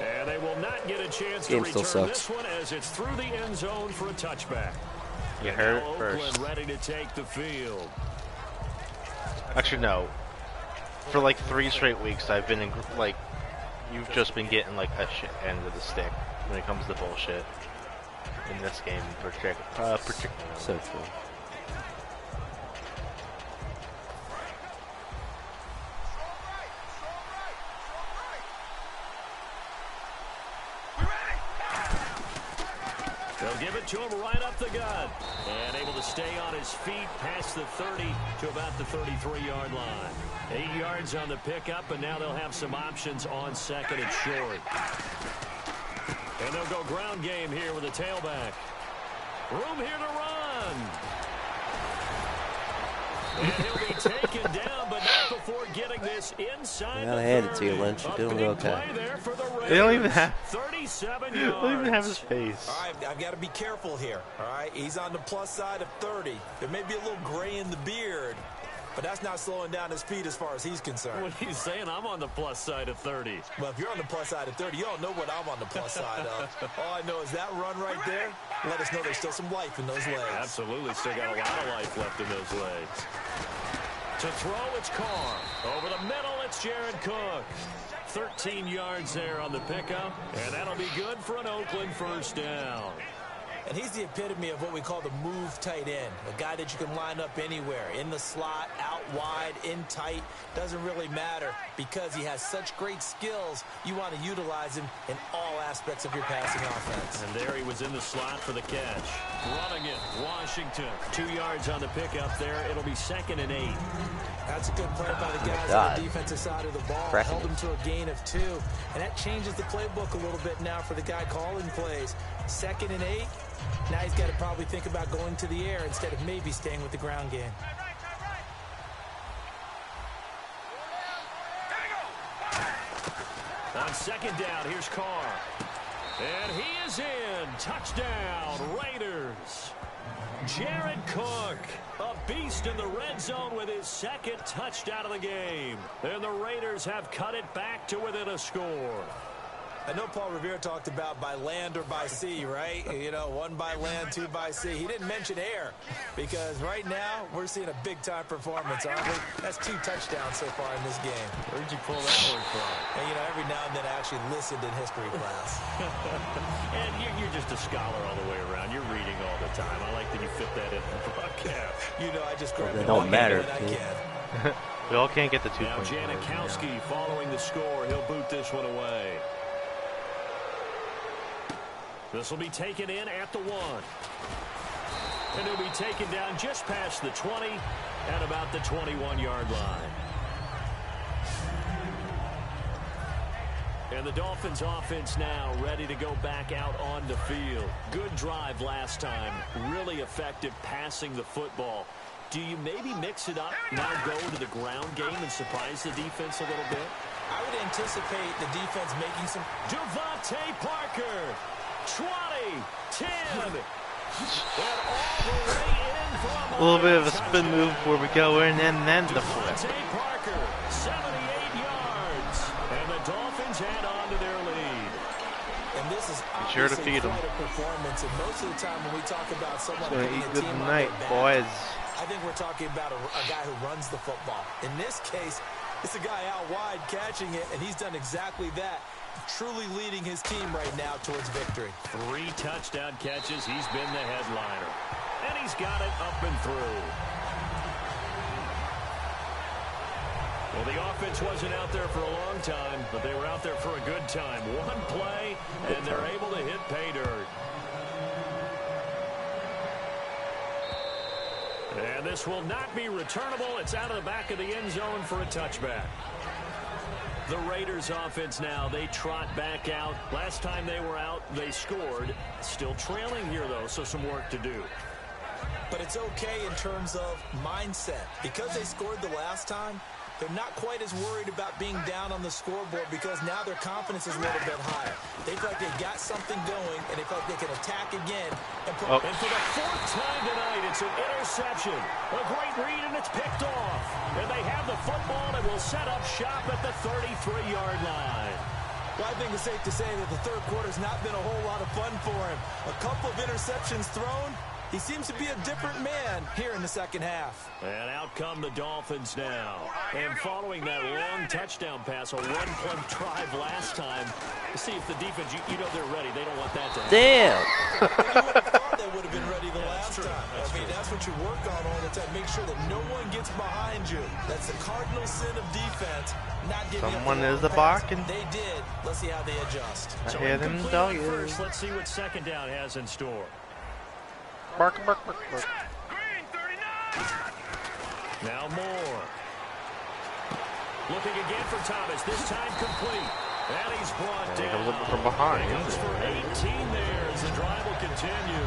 Speaker 4: And they will not get a chance to return this one as it's through the end zone for a touchback.
Speaker 1: You heard it
Speaker 4: Oakland
Speaker 1: first.
Speaker 4: ready to take the field.
Speaker 1: Actually, no. For like 3 straight weeks, I've been in, like, you've just been getting like a shit end of the stick when it comes to bullshit. In this game, particularly.
Speaker 2: So true.
Speaker 4: They'll give it to him right up the gut. And able to stay on his feet past the 30 to about the 33-yard line. 8 yards on the pickup, and now they'll have some options on second and short. And they'll go ground game here with a tailback. Room here to run. And he'll be taken down, but not before getting this inside.
Speaker 2: I hand it to you, Lynch. You're doing okay.
Speaker 1: They don't even have.
Speaker 4: 37
Speaker 1: They
Speaker 4: yards.
Speaker 1: don't even have his face.
Speaker 3: All right, I've got to be careful here. All right, he's on the plus side of 30. There may be a little gray in the beard, but that's not slowing down his feet as far as he's concerned.
Speaker 4: What he's saying, I'm on the plus side of 30.
Speaker 3: Well, if you're on the plus side of 30, you don't know what I'm on the plus side of. All I know is that run right there, let us know there's still some life in those legs.
Speaker 4: Absolutely, still got a lot of life left in those legs. To throw, it's Carr. Over the middle, it's Jared Cook. 13 yards there on the pickup, and that'll be good for an Oakland first down.
Speaker 3: And he's the epitome of what we call the move tight end, a guy that you can line up anywhere, in the slot, out wide, in tight, doesn't really matter because he has such great skills. You want to utilize him in all aspects of your passing offense.
Speaker 4: And there he was in the slot for the catch. Running it, Washington. 2 yards on the pickup there. It'll be 2nd and 8.
Speaker 3: That's a good play by the guys on the defensive side of the ball.
Speaker 2: Cracking
Speaker 3: Held him to a gain of 2. And that changes the playbook a little bit now for the guy calling plays. 2nd and 8. Now he's got to probably think about going to the air instead of maybe staying with the ground game.
Speaker 4: On 2nd down, here's Carr. And he is in. Touchdown, Raiders. Jared Cook, a beast in the red zone with his 2nd touchdown of the game. And the Raiders have cut it back to within a score.
Speaker 3: I know Paul Revere talked about by land or by sea, right? You know, 1 by land, 2 by sea. He didn't mention air because right now we're seeing a big-time performance, aren't we? That's 2 touchdowns so far in this game.
Speaker 4: Where'd you pull that word from?
Speaker 3: And, you know, every now and then I actually listened in history class.
Speaker 4: And you're just a scholar all the way around. You're reading all the time. I like that you fit that in the broadcast.
Speaker 3: You know, I just grab
Speaker 2: They
Speaker 3: it
Speaker 2: don't matter.
Speaker 3: I can.
Speaker 1: We all can't get the 2
Speaker 4: Now
Speaker 1: points.
Speaker 4: Janikowski following the score. He'll boot this one away. This will be taken in at the 1. And he'll be taken down just past the 20 at about the 21-yard line. And the Dolphins offense now ready to go back out on the field. Good drive last time. Really effective passing the football. Do you maybe mix it up, now go to the ground game and surprise the defense a little bit?
Speaker 3: I would anticipate the defense making some...
Speaker 4: Devontae Parker, 20, 10, and all the way in from
Speaker 1: A little bit of a spin move before we go in, and then the flip.
Speaker 4: Devontae Parker, 78 yards, and the Dolphins add on to their lead.
Speaker 3: And this is
Speaker 1: sure to
Speaker 3: obviously
Speaker 1: feed 'em.
Speaker 3: quite a performance, and most of the time when we talk about someone
Speaker 1: Gonna
Speaker 3: putting
Speaker 1: eat
Speaker 3: a
Speaker 1: good
Speaker 3: team on
Speaker 1: tonight,
Speaker 3: their back,
Speaker 1: boys.
Speaker 3: I think we're talking about a guy who runs the football. In this case, it's a guy out wide catching it, and he's done exactly that, truly leading his team right now towards victory.
Speaker 4: 3 touchdown catches. He's been the headliner. And he's got it up and through. Well, the offense wasn't out there for a long time, but they were out there for a good time. 1 play, and they're able to hit pay dirt. And this will not be returnable. It's out of the back of the end zone for a touchback. The Raiders offense now, they trot back out. Last time they were out, they scored. Still trailing here, though, so some work to do.
Speaker 3: But it's okay in terms of mindset. Because they scored the last time, they're not quite as worried about being down on the scoreboard because now their confidence is a little bit higher. They feel like they got something going, and they feel like they can attack again. And
Speaker 4: for the 4th time tonight, it's an interception. A great read, and it's picked off. And they have the football and will set up shop at the 33-yard line.
Speaker 3: Well, I think it's safe to say that the third quarter's not been a whole lot of fun for him. A couple of interceptions thrown. He seems to be a different man here in the second half.
Speaker 4: And out come the Dolphins now. And following that long touchdown pass, a 1-play drive last time, to see if the defense, you know they're ready. They don't want that to happen.
Speaker 2: Damn!
Speaker 3: You would have thought they would have been ready the last time. I mean, that's what you work on all the time. Make sure that no one gets behind you. That's the cardinal sin of defense. Not giving
Speaker 1: Someone
Speaker 3: up
Speaker 1: is the
Speaker 3: pass.
Speaker 1: barking.
Speaker 3: They did. Let's see how they adjust.
Speaker 1: I hear them dog
Speaker 4: first. Let's see what second down has in store.
Speaker 1: Bark, bark, bark, bark.
Speaker 4: Now Moore. Looking again for Thomas. This time complete. And he's brought down.
Speaker 1: A little from behind.
Speaker 4: He goes for 18 there as the drive will continue.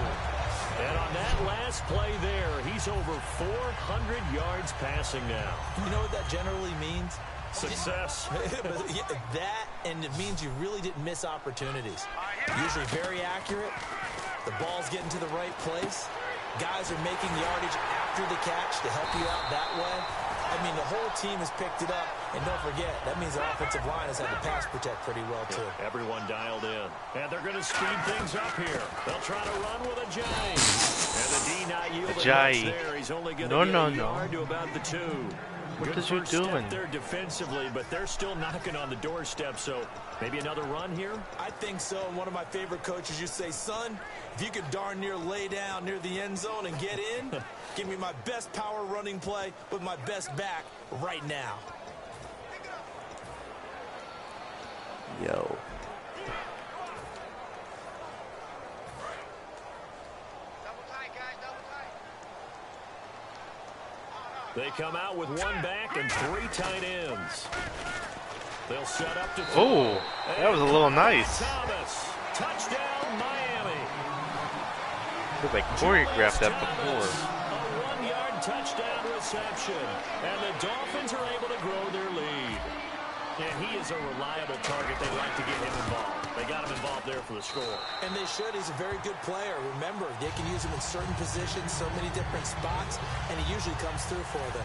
Speaker 4: And on that last play there, he's over 400 yards passing now.
Speaker 3: You know what that generally means?
Speaker 4: Success.
Speaker 3: That, and it means you really didn't miss opportunities. Usually very accurate. The ball's getting to the right place. Guys are making yardage after the catch to help you out that way. I mean, the whole team has picked it up. And don't forget, that means the offensive line has had to pass protect pretty well, too.
Speaker 4: Everyone dialed in. And they're going to speed things up here. They'll try to run with a J. And the D not yielding much there. He's only going to get a yard to about the 2.
Speaker 1: What
Speaker 4: Good
Speaker 1: is you doing?
Speaker 4: There defensively, but they're still knocking on the doorstep, so maybe another run here?
Speaker 3: I think so. And one of my favorite coaches used to say, son, if you could darn near lay down near the end zone and get in, give me my best power running play with my best back right now.
Speaker 2: Yo.
Speaker 4: They come out with 1 back and 3 tight ends. They'll set up to
Speaker 1: Oh, that was a little nice.
Speaker 4: Thomas, touchdown Miami.
Speaker 1: Looked like choreographed that before.
Speaker 4: A 1-yard touchdown reception, and the Dolphins are able to grow their lead. And he is a reliable target. They like to get him involved. They got him involved there for the score.
Speaker 3: And they should. He's a very good player. Remember, they can use him in certain positions, so many different spots, and he usually comes through for them.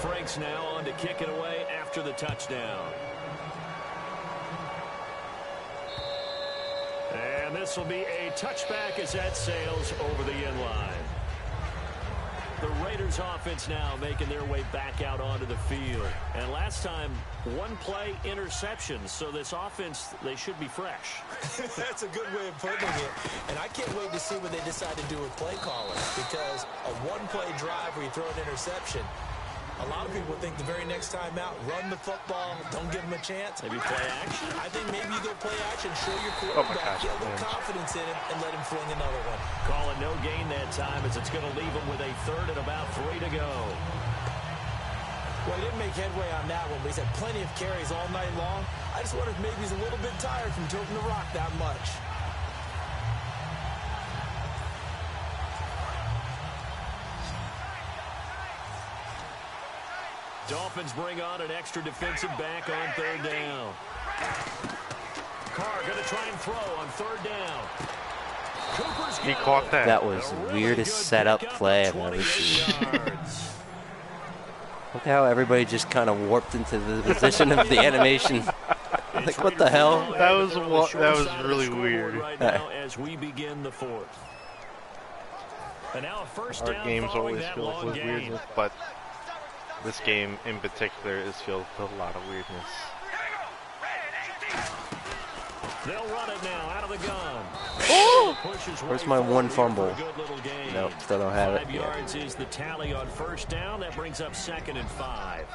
Speaker 4: Frank's now on to kick it away after the touchdown. And this will be a touchback as that sails over the end line. The Raiders offense now making their way back out onto the field. And last time, one play interception. So this offense, they should be fresh.
Speaker 3: That's a good way of putting it. And I can't wait to see what they decide to do with play calling. Because a one-play drive where you throw an interception, a lot of people think the very next time out, run the football, don't give them a chance.
Speaker 4: Maybe play action?
Speaker 3: I think maybe you go play action, show your quarterback, get a little confidence in him, and let him fling another one.
Speaker 4: Call it no gain that time as it's going to leave him with a third and about 3 to go.
Speaker 3: Well, he didn't make headway on that one, but he's had plenty of carries all night long. I just wonder if maybe he's a little bit tired from tilting the rock that much.
Speaker 4: Dolphins bring on an extra defensive back on 3rd down. Carr going to try and throw on 3rd down.
Speaker 1: He caught that.
Speaker 2: That was the weirdest setup play I've ever seen. Look how everybody just kind of warped into the position of the animation. Like, what the hell?
Speaker 1: That was really weird.
Speaker 4: Right now as we begin the 4th. And now a first down.
Speaker 1: Our games always filled with weirdness, but this game in particular is filled with a lot of weirdness.
Speaker 4: They'll run it now out of the gun.
Speaker 2: Oh! Where's my one fumble? Nope, still don't have it.
Speaker 4: 5 yards is the tally on first down. That brings up 2nd and 5.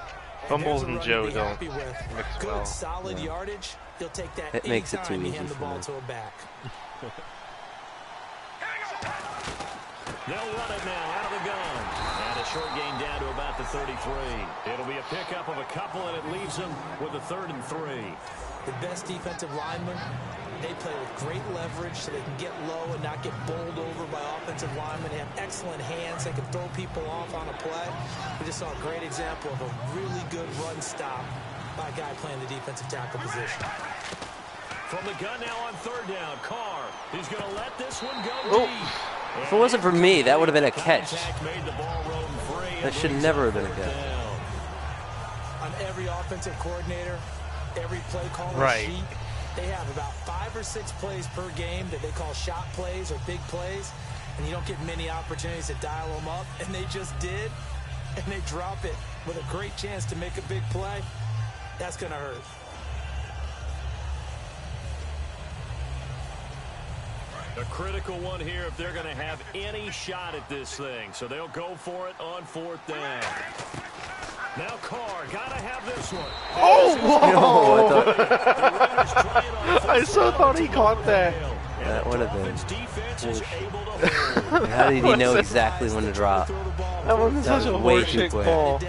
Speaker 1: Fumbles and Joe don't mix well.
Speaker 3: Good, solid yardage. He'll take that.
Speaker 2: It makes it too
Speaker 3: anytime you
Speaker 2: easy
Speaker 3: hand the
Speaker 2: for
Speaker 3: ball
Speaker 2: me.
Speaker 3: to a back.
Speaker 4: They'll run it now out of the gun. And a short gain down to about the 33. It'll be a pickup of a couple, and it leaves them with a 3rd and 3.
Speaker 3: The best defensive linemen, they play with great leverage so they can get low and not get bowled over by offensive linemen. They have excellent hands. They can throw people off on a play. We just saw a great example of a really good run stop by a guy playing the defensive tackle position.
Speaker 4: From the gun now on 3rd down, Carr. He's going to let this one go deep.
Speaker 2: If it wasn't for me, that would have been a catch.
Speaker 4: Made the ball roam free.
Speaker 2: That should never have been a catch.
Speaker 3: On every offensive coordinator, every play caller sheet, they have about 5 or 6 plays per game that they call shot plays or big plays, and you don't get many opportunities to dial them up, and they just did, and they drop it with a great chance to make a big play. That's going to hurt.
Speaker 4: A critical one here if they're going to have any shot at this thing. So they'll go for it on 4th down. Now Carr, got to have this one.
Speaker 1: Oh! I so thought he caught that.
Speaker 2: That would have been. How did he know exactly when to drop?
Speaker 1: That was such a
Speaker 2: way too
Speaker 1: horseshit
Speaker 2: quick.
Speaker 1: ball.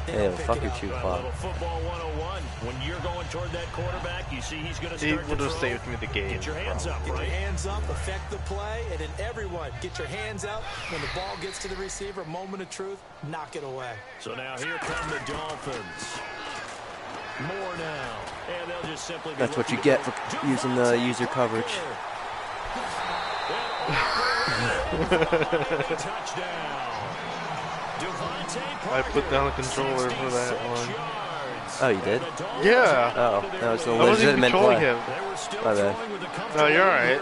Speaker 2: Ew, fuck your chew clock.
Speaker 4: Football 101. When you're going toward that quarterback, you see he's going to
Speaker 1: He
Speaker 4: start
Speaker 1: would
Speaker 4: to
Speaker 1: have
Speaker 4: throw.
Speaker 1: saved me the game.
Speaker 4: Get your hands up,
Speaker 3: Get
Speaker 4: right?
Speaker 3: your hands up, affect the play, and then everyone, get your hands up. When the ball gets to the receiver, moment of truth, knock it away.
Speaker 4: So now here come the Dolphins. More now. And they'll just simply
Speaker 2: That's what you get for using the user coverage.
Speaker 4: Touchdown.
Speaker 1: I put down the controller for that one.
Speaker 2: Oh, you did?
Speaker 1: Yeah.
Speaker 2: Oh, that was a
Speaker 1: I wasn't even
Speaker 2: legitimate
Speaker 1: controlling
Speaker 2: play.
Speaker 1: him.
Speaker 2: My bad.
Speaker 1: No, you're alright.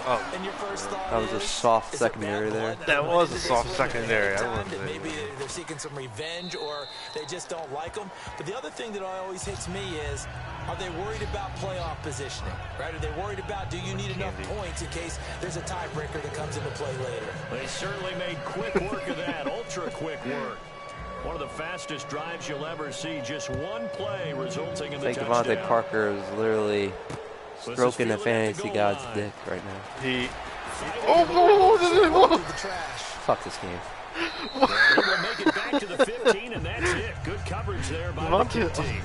Speaker 3: Oh. And your first thought
Speaker 2: That was a soft secondary there.
Speaker 1: That was a soft secondary. I wasn't
Speaker 3: Maybe they're seeking some revenge or they just don't like them. But the other thing that always hits me is, are they worried about playoff positioning? Right? Are they worried about, do you need enough points in case there's a tiebreaker that comes into play later?
Speaker 4: They certainly made quick work of that. Ultra quick work. One of the fastest drives you'll ever see. Just one play resulting in the touchdown.
Speaker 2: I think Devontae Parker is literally stroking a fantasy god's dick right now.
Speaker 1: He.
Speaker 3: The trash.
Speaker 2: Fuck this game.
Speaker 4: He will make it back to the 15, and that's it. Good coverage there by the team.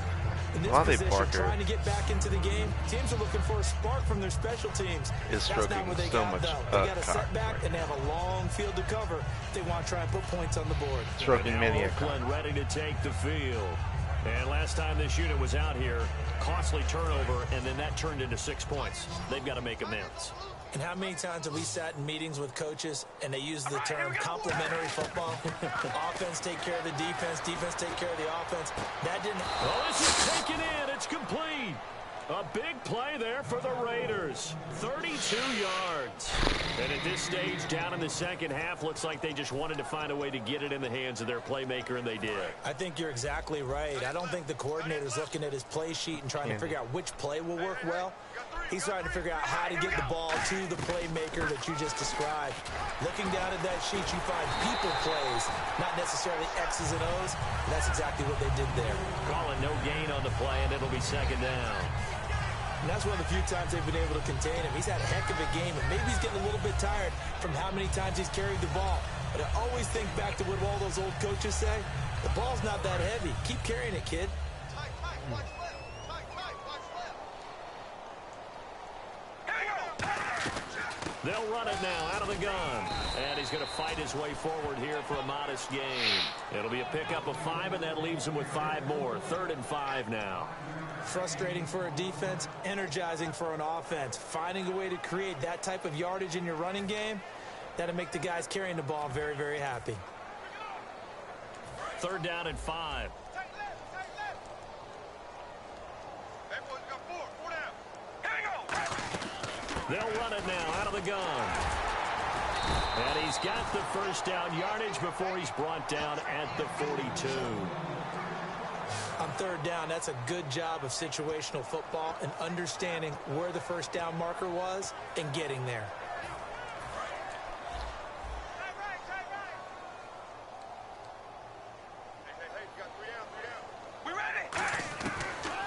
Speaker 3: In this
Speaker 1: Devontae
Speaker 3: position,
Speaker 1: Parker
Speaker 3: trying to get back into the game, teams are looking for a spark from their special teams.
Speaker 1: Is
Speaker 3: That's not
Speaker 1: stroking
Speaker 3: what they
Speaker 1: so
Speaker 3: got,
Speaker 1: much
Speaker 3: though. They got a
Speaker 1: cock
Speaker 3: setback,
Speaker 1: right
Speaker 3: and they have a long field to cover if they want to try and put points on the board.
Speaker 1: Stroking many a
Speaker 4: Oakland ready to take the field. And last time this unit was out here, costly turnover, and then that turned into 6 points. They've got to make amends.
Speaker 3: And how many times have we sat in meetings with coaches and they use the term complementary football? Offense take care of the defense, defense take care of the offense. That didn't.
Speaker 4: Oh, this is taken in. It's complete. A big play there for the Raiders. 32 yards. And at this stage, down in the second half, looks like they just wanted to find a way to get it in the hands of their playmaker, and they did.
Speaker 3: I think you're exactly right. I don't think the coordinator's looking at his play sheet and trying to figure out which play will work well. He's trying to figure out how to get the ball to the playmaker that you just described. Looking down at that sheet, you find people plays, not necessarily X's and O's. And that's exactly what they did there.
Speaker 4: Calling no gain on the play, and it'll be second down.
Speaker 3: And that's one of the few times they've been able to contain him. He's had a heck of a game, and maybe he's getting a little bit tired from how many times he's carried the ball. But I always think back to what all those old coaches say. The ball's not that heavy. Keep carrying it, kid.
Speaker 4: They'll run it now out of the gun. And he's going to fight his way forward here for a modest gain. It'll be a pickup of 5, and that leaves him with 5 more. 3rd and 5 now.
Speaker 3: Frustrating for a defense, energizing for an offense. Finding a way to create that type of yardage in your running game, that'll make the guys carrying the ball very, very happy.
Speaker 4: 3rd down and 5. They'll run it now out of the gun. And he's got the first down yardage before he's brought down at the 42.
Speaker 3: On 3rd down, that's a good job of situational football and understanding where the first down marker was and getting there.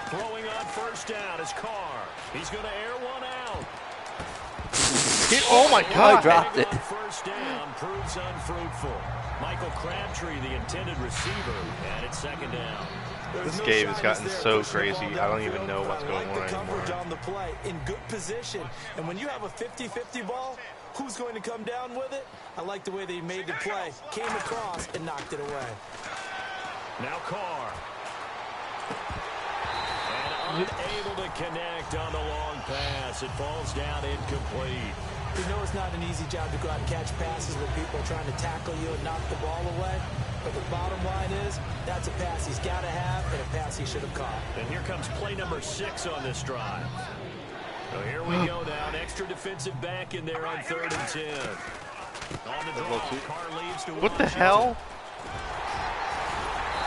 Speaker 4: Throwing on first down is Carr. He's going to air one out.
Speaker 1: Oh my God!
Speaker 2: I dropped it.
Speaker 4: First down proves unfruitful. Michael Crabtree, the intended receiver, and it's 2nd down.
Speaker 1: This game has gotten so crazy. I don't even know what's going on anymore.
Speaker 3: Coverage on the play in good position, and when you have a 50-50 ball, who's going to come down with it? I like the way they made the play, came across and knocked it away.
Speaker 4: Now Carr. And unable to connect on the long pass. It falls down incomplete.
Speaker 3: You know it's not an easy job to go out and catch passes when people are trying to tackle you and knock the ball away. But the bottom line is, that's a pass he's got to have and a pass he should have caught.
Speaker 4: And here comes play number 6 on this drive. So here we go now. An extra defensive back in there on 3rd and 10. On the draw, Carr leads to
Speaker 1: What the hell?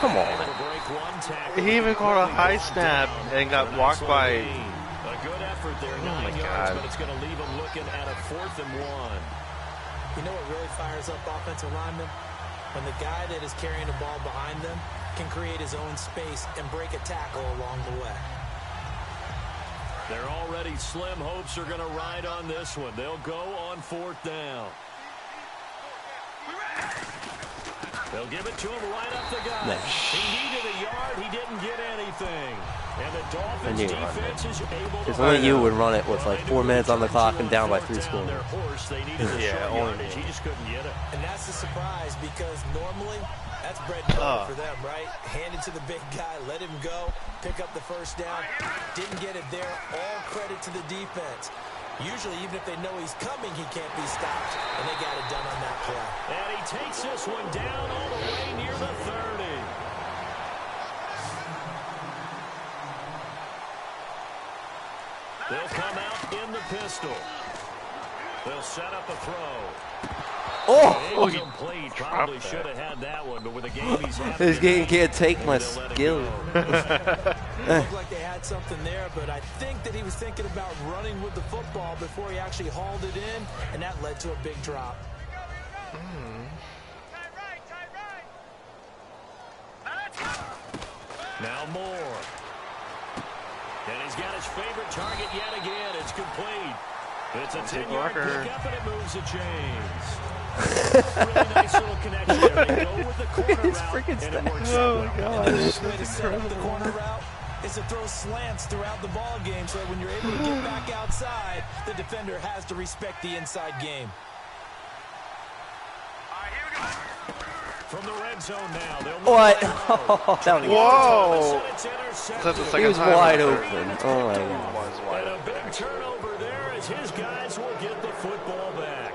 Speaker 2: Come on.
Speaker 1: He even caught a high snap and got walked by.
Speaker 4: A good effort there, 9 yards, but it's going to leave him looking at a 4th and 1.
Speaker 3: You know what really fires up offensive linemen? When the guy that is carrying the ball behind them can create his own space and break a tackle along the way.
Speaker 4: They're already slim hopes are going to ride on this one. They'll go on 4th down. They'll give it to him right up the gut. He needed a yard. He didn't get anything. And the Dolphins defense is able to...
Speaker 2: If only you would run it with like 4 minutes on the clock and down by 3 scores.
Speaker 4: Yeah, only he just couldn't get it.
Speaker 3: And that's the surprise because normally that's bread and butter for them, right? Hand it to the big guy, let him go, pick up the first down. Didn't get it there. All credit to the defense. Usually, even if they know he's coming, he can't be stopped. And they got it done on that play.
Speaker 4: And he takes this one down all the way near the 30. They'll come out in the pistol. They'll set up a throw.
Speaker 2: Oh!
Speaker 4: Incomplete. Probably should have had that one, but with the game he's having,
Speaker 2: This game can't take my skill.
Speaker 3: It looked like they had something there, but I think that he was thinking about running with the football before he actually hauled it in, and that led to a big drop.
Speaker 4: Now Moore. And he's got his favorite target yet again. It's complete. It's a 10-yard pickup, and it moves the chains. Really nice little connection there. They go with the corner route, and it works out well.
Speaker 3: And the best way to set up the corner route is to throw slants throughout the ball game so that when you're able to get back outside, the defender has to respect the inside game.
Speaker 4: From the red zone now.
Speaker 2: What?
Speaker 1: Whoa!
Speaker 2: He was wide open. Oh my God.
Speaker 4: And a big turnover there as his guys will get the football back.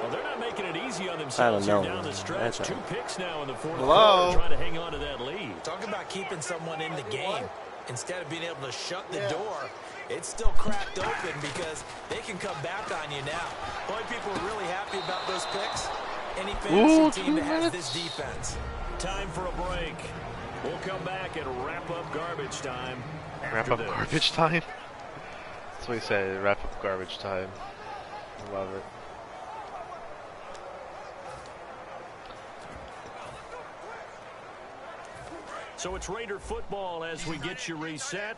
Speaker 4: Well, they're not making it easy on themselves here down the stretch. 2 picks now in the 4th quarter, trying to hang on to that lead.
Speaker 3: Talk about keeping someone in the game. Instead of being able to shut the door, it's still cracked open because they can come back on you now. Boy, people are really happy about those picks. Any fantasy team that has this defense.
Speaker 4: Time for a break. We'll come back and wrap up garbage time.
Speaker 1: Wrap up garbage time? That's what he said, wrap up garbage time. I love it.
Speaker 4: So it's Raider football as we get you reset.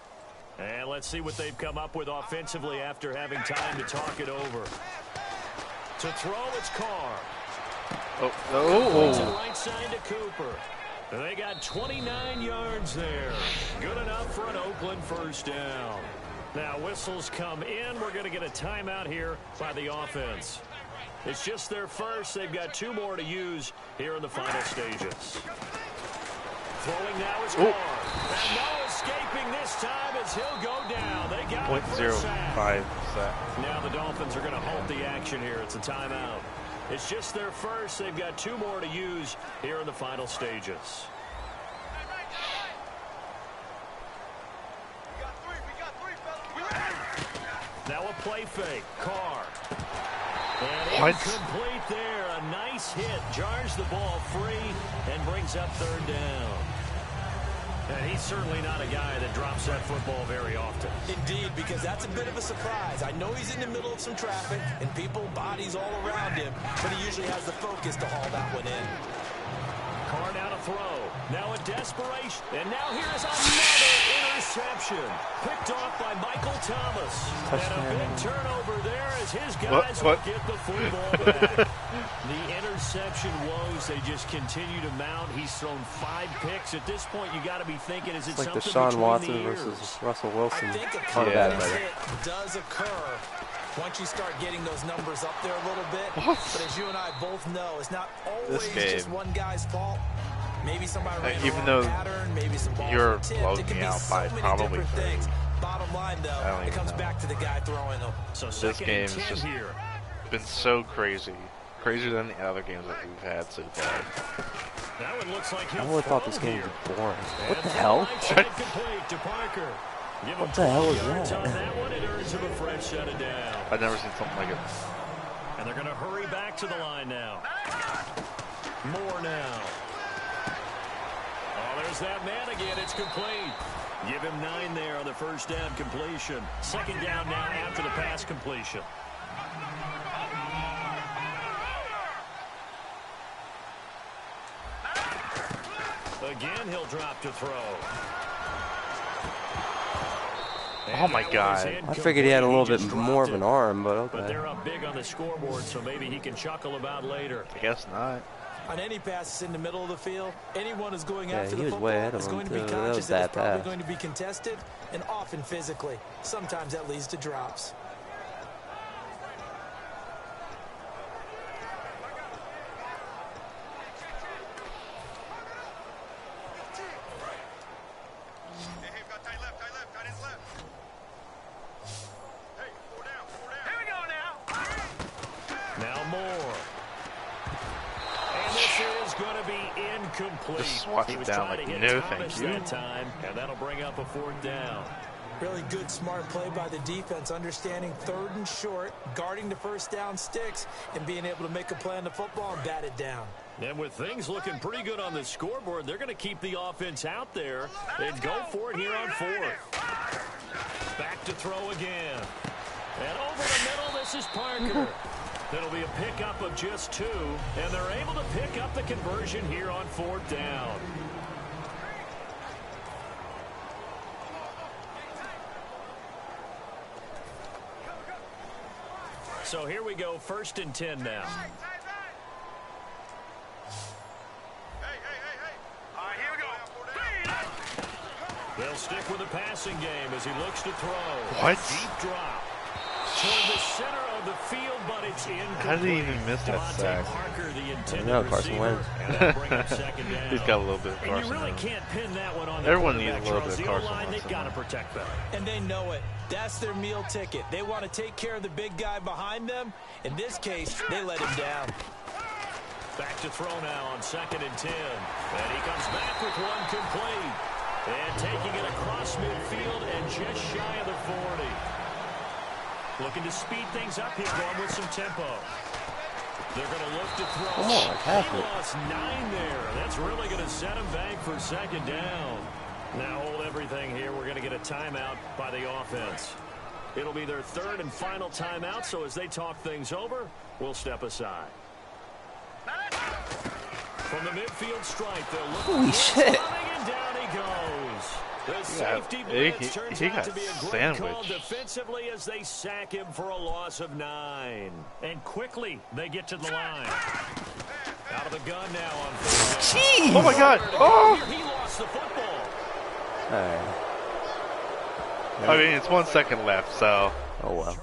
Speaker 4: And let's see what they've come up with offensively after having time to talk it over. To throw, it's Carr. To the right side to Cooper. They got 29 yards there. Good enough for an Oakland first down. Now whistles come in. We're going to get a timeout here by the offense. It's just their first. They've got 2 more to use here in the final stages. Throwing now is Carr. And no escaping this time as he'll go down. They got
Speaker 1: 0.05 sack.
Speaker 4: Now the Dolphins are going to halt the action here. It's a timeout. It's just their first. They've got 2 more to use here in the final stages. Now a play fake. Carr. And incomplete there. A nice hit. Jars the ball free and brings up 3rd down. And he's certainly not a guy that drops that football very often.
Speaker 3: Indeed, because that's a bit of a surprise. I know he's in the middle of some traffic and people, bodies all around him, but he usually has the focus to haul that one in.
Speaker 4: Carr now to throw. Now a desperation. And now here's another interception. Picked off by Michael Thomas. And a big turnover there as his guys will get the football back. The interception woes, they just continue to mount. He's thrown 5 picks. At this point, you got to be thinking, is it
Speaker 2: like
Speaker 4: something
Speaker 2: Deshaun Watson
Speaker 4: between the ears?
Speaker 2: versus Russell Wilson.
Speaker 3: I think a hit does occur once you start getting those numbers up there a little bit. But as you and I both know, it's not always just one guy's fault. Maybe somebody ran
Speaker 1: even
Speaker 3: the wrong
Speaker 1: though
Speaker 3: pattern, maybe some balls
Speaker 1: you're
Speaker 3: were tipped.
Speaker 1: blowing
Speaker 3: It can
Speaker 1: me
Speaker 3: be
Speaker 1: out
Speaker 3: so
Speaker 1: by
Speaker 3: many
Speaker 1: probably
Speaker 3: different
Speaker 1: 30.
Speaker 3: things. Bottom line, though, it comes back to the guy throwing them.
Speaker 4: So
Speaker 1: this game has just
Speaker 4: here.
Speaker 1: been so crazy. Crazier than the other games that we've had so far.
Speaker 4: That one looks like
Speaker 2: I would have thought this game would be boring. What the hell? What the hell is that?
Speaker 1: I've never seen something like it.
Speaker 4: And they're going to hurry back to the line now. More now. Oh, there's that man again. It's complete. Give him 9 there on the first down completion. 2nd down now after the pass completion. Again, he'll drop to throw.
Speaker 1: Oh my God.
Speaker 2: I figured he had a little bit more of an arm, but okay.
Speaker 4: But they're up big on the scoreboard, so maybe he can chuckle about later.
Speaker 1: I guess not.
Speaker 3: On any passes in the middle of the field, anyone who's going after
Speaker 2: he
Speaker 3: the
Speaker 2: was way ahead
Speaker 3: football
Speaker 2: of
Speaker 3: is
Speaker 2: him,
Speaker 3: going to be
Speaker 2: too. That
Speaker 3: conscious
Speaker 2: was
Speaker 3: that it's
Speaker 2: that
Speaker 3: probably
Speaker 2: pass.
Speaker 3: going to be contested and often physically. Sometimes that leads to drops.
Speaker 1: Just watch it down like, no thank you.
Speaker 4: That time, and that'll bring up a 4th down.
Speaker 3: Really good, smart play by the defense, understanding 3rd and short, guarding the first down sticks, and being able to make a play on the football and bat it down.
Speaker 4: And with things looking pretty good on the scoreboard, they're going to keep the offense out there and go for it here on 4th. Back to throw again. And over the middle, this is Parker. That'll be a pickup of just 2, and they're able to pick up the conversion here on 4th down. So here we go, 1st and 10 now. They'll stick with the passing game as he looks to throw.
Speaker 1: What?
Speaker 4: Deep drop. Toward the center of the field, but it's incomplete.
Speaker 1: How did he even miss that sack?
Speaker 4: Parker, the intended
Speaker 2: I know, Carson
Speaker 4: receiver,
Speaker 2: Wentz.
Speaker 4: and that'll bring up 2nd down.
Speaker 1: He's got a little bit of
Speaker 4: And
Speaker 1: Carson.
Speaker 4: you really
Speaker 1: Wentz.
Speaker 4: can't pin that one on the
Speaker 1: Everyone needs a little
Speaker 4: quarterback,
Speaker 1: bit of
Speaker 4: Charles.
Speaker 1: Carson
Speaker 4: The O-line,
Speaker 1: Wentz
Speaker 4: they've got to protect better.
Speaker 3: And they know it. That's their meal ticket. They want to take care of the big guy behind them. In this case, they let him down.
Speaker 4: Back to throw now on 2nd and 10. And he comes back with one complete. And taking it across midfield and just shy of the 40. Looking to speed things up here, going with some tempo. They're going to look to throw.
Speaker 2: Come on,
Speaker 4: he lost 9 there. That's really going to set him back for 2nd down. Now hold everything here. We're going to get a timeout by the offense. It'll be their 3rd and final timeout, so as they talk things over, we'll step aside. From the midfield stripe, they'll look.
Speaker 2: Holy shit.
Speaker 4: And down he goes. The safety blitz turns out to be a great call defensively as they sack him for a loss of 9. And quickly, they get to the line. Out of the gun now on 3rd down.
Speaker 1: Jeez. Oh my God! Oh!
Speaker 4: He lost the football.
Speaker 2: All right.
Speaker 1: I mean, it's 1 second left, so.
Speaker 2: Oh well.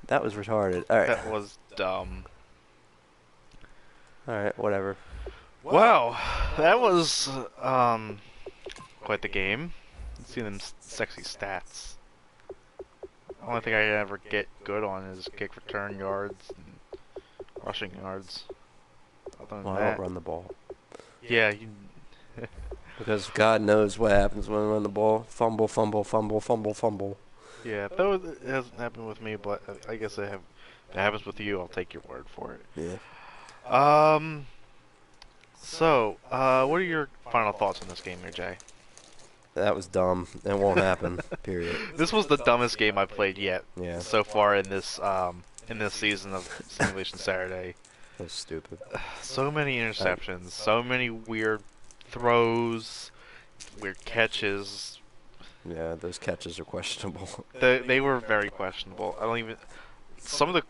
Speaker 2: That was retarded. All right.
Speaker 1: That was dumb.
Speaker 2: All right. Whatever.
Speaker 1: Wow, that was quite the game. See them sexy stats. The only thing I ever get good on is kick return yards and rushing yards. Other than
Speaker 2: Well, I
Speaker 1: that,
Speaker 2: don't run the ball.
Speaker 1: yeah, you.
Speaker 2: Because God knows what happens when I run the ball. Fumble, fumble, fumble, fumble, fumble.
Speaker 1: Yeah, though it hasn't happened with me, but I guess if it happens with you, I'll take your word for it.
Speaker 2: Yeah.
Speaker 1: So, what are your final thoughts on this game here, Jay?
Speaker 2: That was dumb. It won't happen. Period.
Speaker 1: This was the dumbest game I've played yet.
Speaker 2: Yeah.
Speaker 1: So far in this season of Simulation Saturday.
Speaker 2: That was stupid.
Speaker 1: So many interceptions, so many weird throws, weird catches.
Speaker 2: Yeah, those catches are questionable.
Speaker 1: They were very questionable. I don't even. Some of the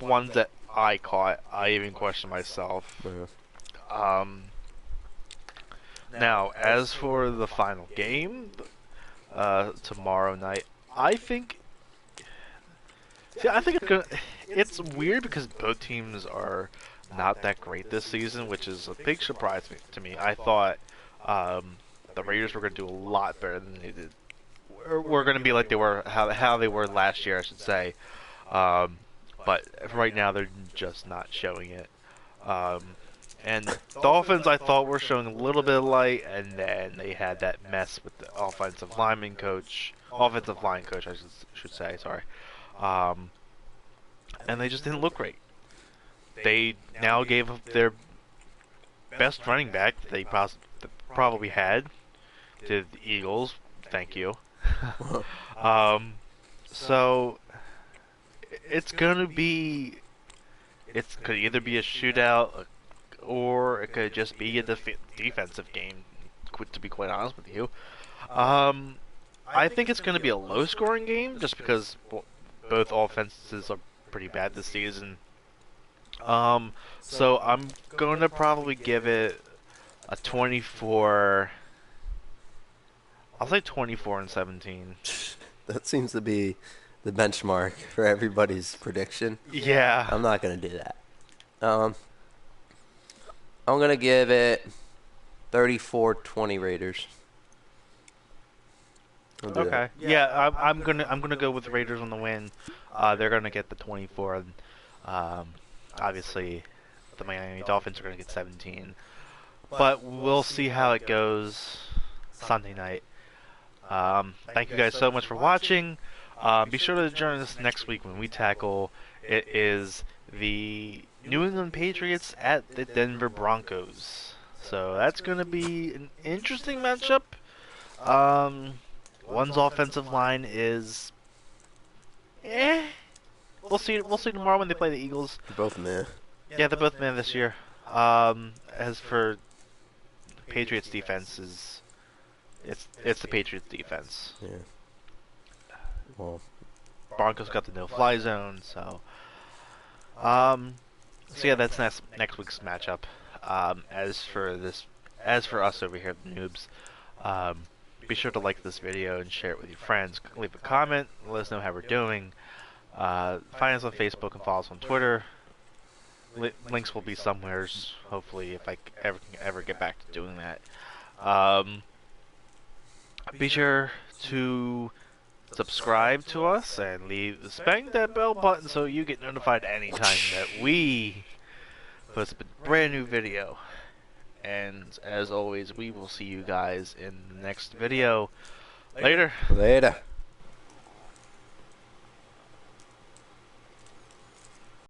Speaker 1: ones that I caught, I even questioned myself.
Speaker 2: Yeah.
Speaker 1: Now, as for the final game, tomorrow night, I think it's weird because both teams are not that great this season, which is a big surprise to me. I thought the Raiders were going to do a lot better than they did. We're going to be like they were, how they were last year, I should say. But right now, they're just not showing it. And Dolphins, I thought, were showing a little bit of light, and then they had that mess with the offensive line coach, I should say, sorry. And they just didn't look great. They now gave up their best running back they probably had to the Eagles. Thank you. So it's gonna be. It could either be a shootout, or it could just be a defensive game. To be quite honest with you, I think it's gonna be a low-scoring game, just because both offenses are pretty bad this season. So I'm going to probably give it a 24. I'll say 24-17.
Speaker 2: That seems to be the benchmark for everybody's prediction.
Speaker 1: Yeah.
Speaker 2: I'm not going to do that. I'm going to give it 34-20 Raiders.
Speaker 1: Okay. Yeah, I'm gonna go with Raiders on the win. They're gonna get the 24. And, obviously, the Miami Dolphins are gonna get 17. But we'll see how it goes Sunday night. Thank you guys so much for watching. Be sure to join us next week when we tackle. It is the New England Patriots at the Denver Broncos. So that's gonna be an interesting matchup. One's offensive line is, We'll see tomorrow when they play the Eagles.
Speaker 2: They're both meh.
Speaker 1: Yeah, they're both meh this year. As for Patriots defense, it's the Patriots defense.
Speaker 2: Yeah. Well,
Speaker 1: Broncos got the no-fly zone, so. So yeah, that's next week's matchup. As for us over here, the noobs, be sure to like this video and share it with your friends. Leave a comment, let us know how we're doing. Find us on Facebook and follow us on Twitter. Links will be somewheres, hopefully, if I ever get back to doing that. Be sure to subscribe to us and bang that bell button so you get notified anytime that we post a brand new video. And as always, we will see you guys in the next video. Later.
Speaker 2: Later.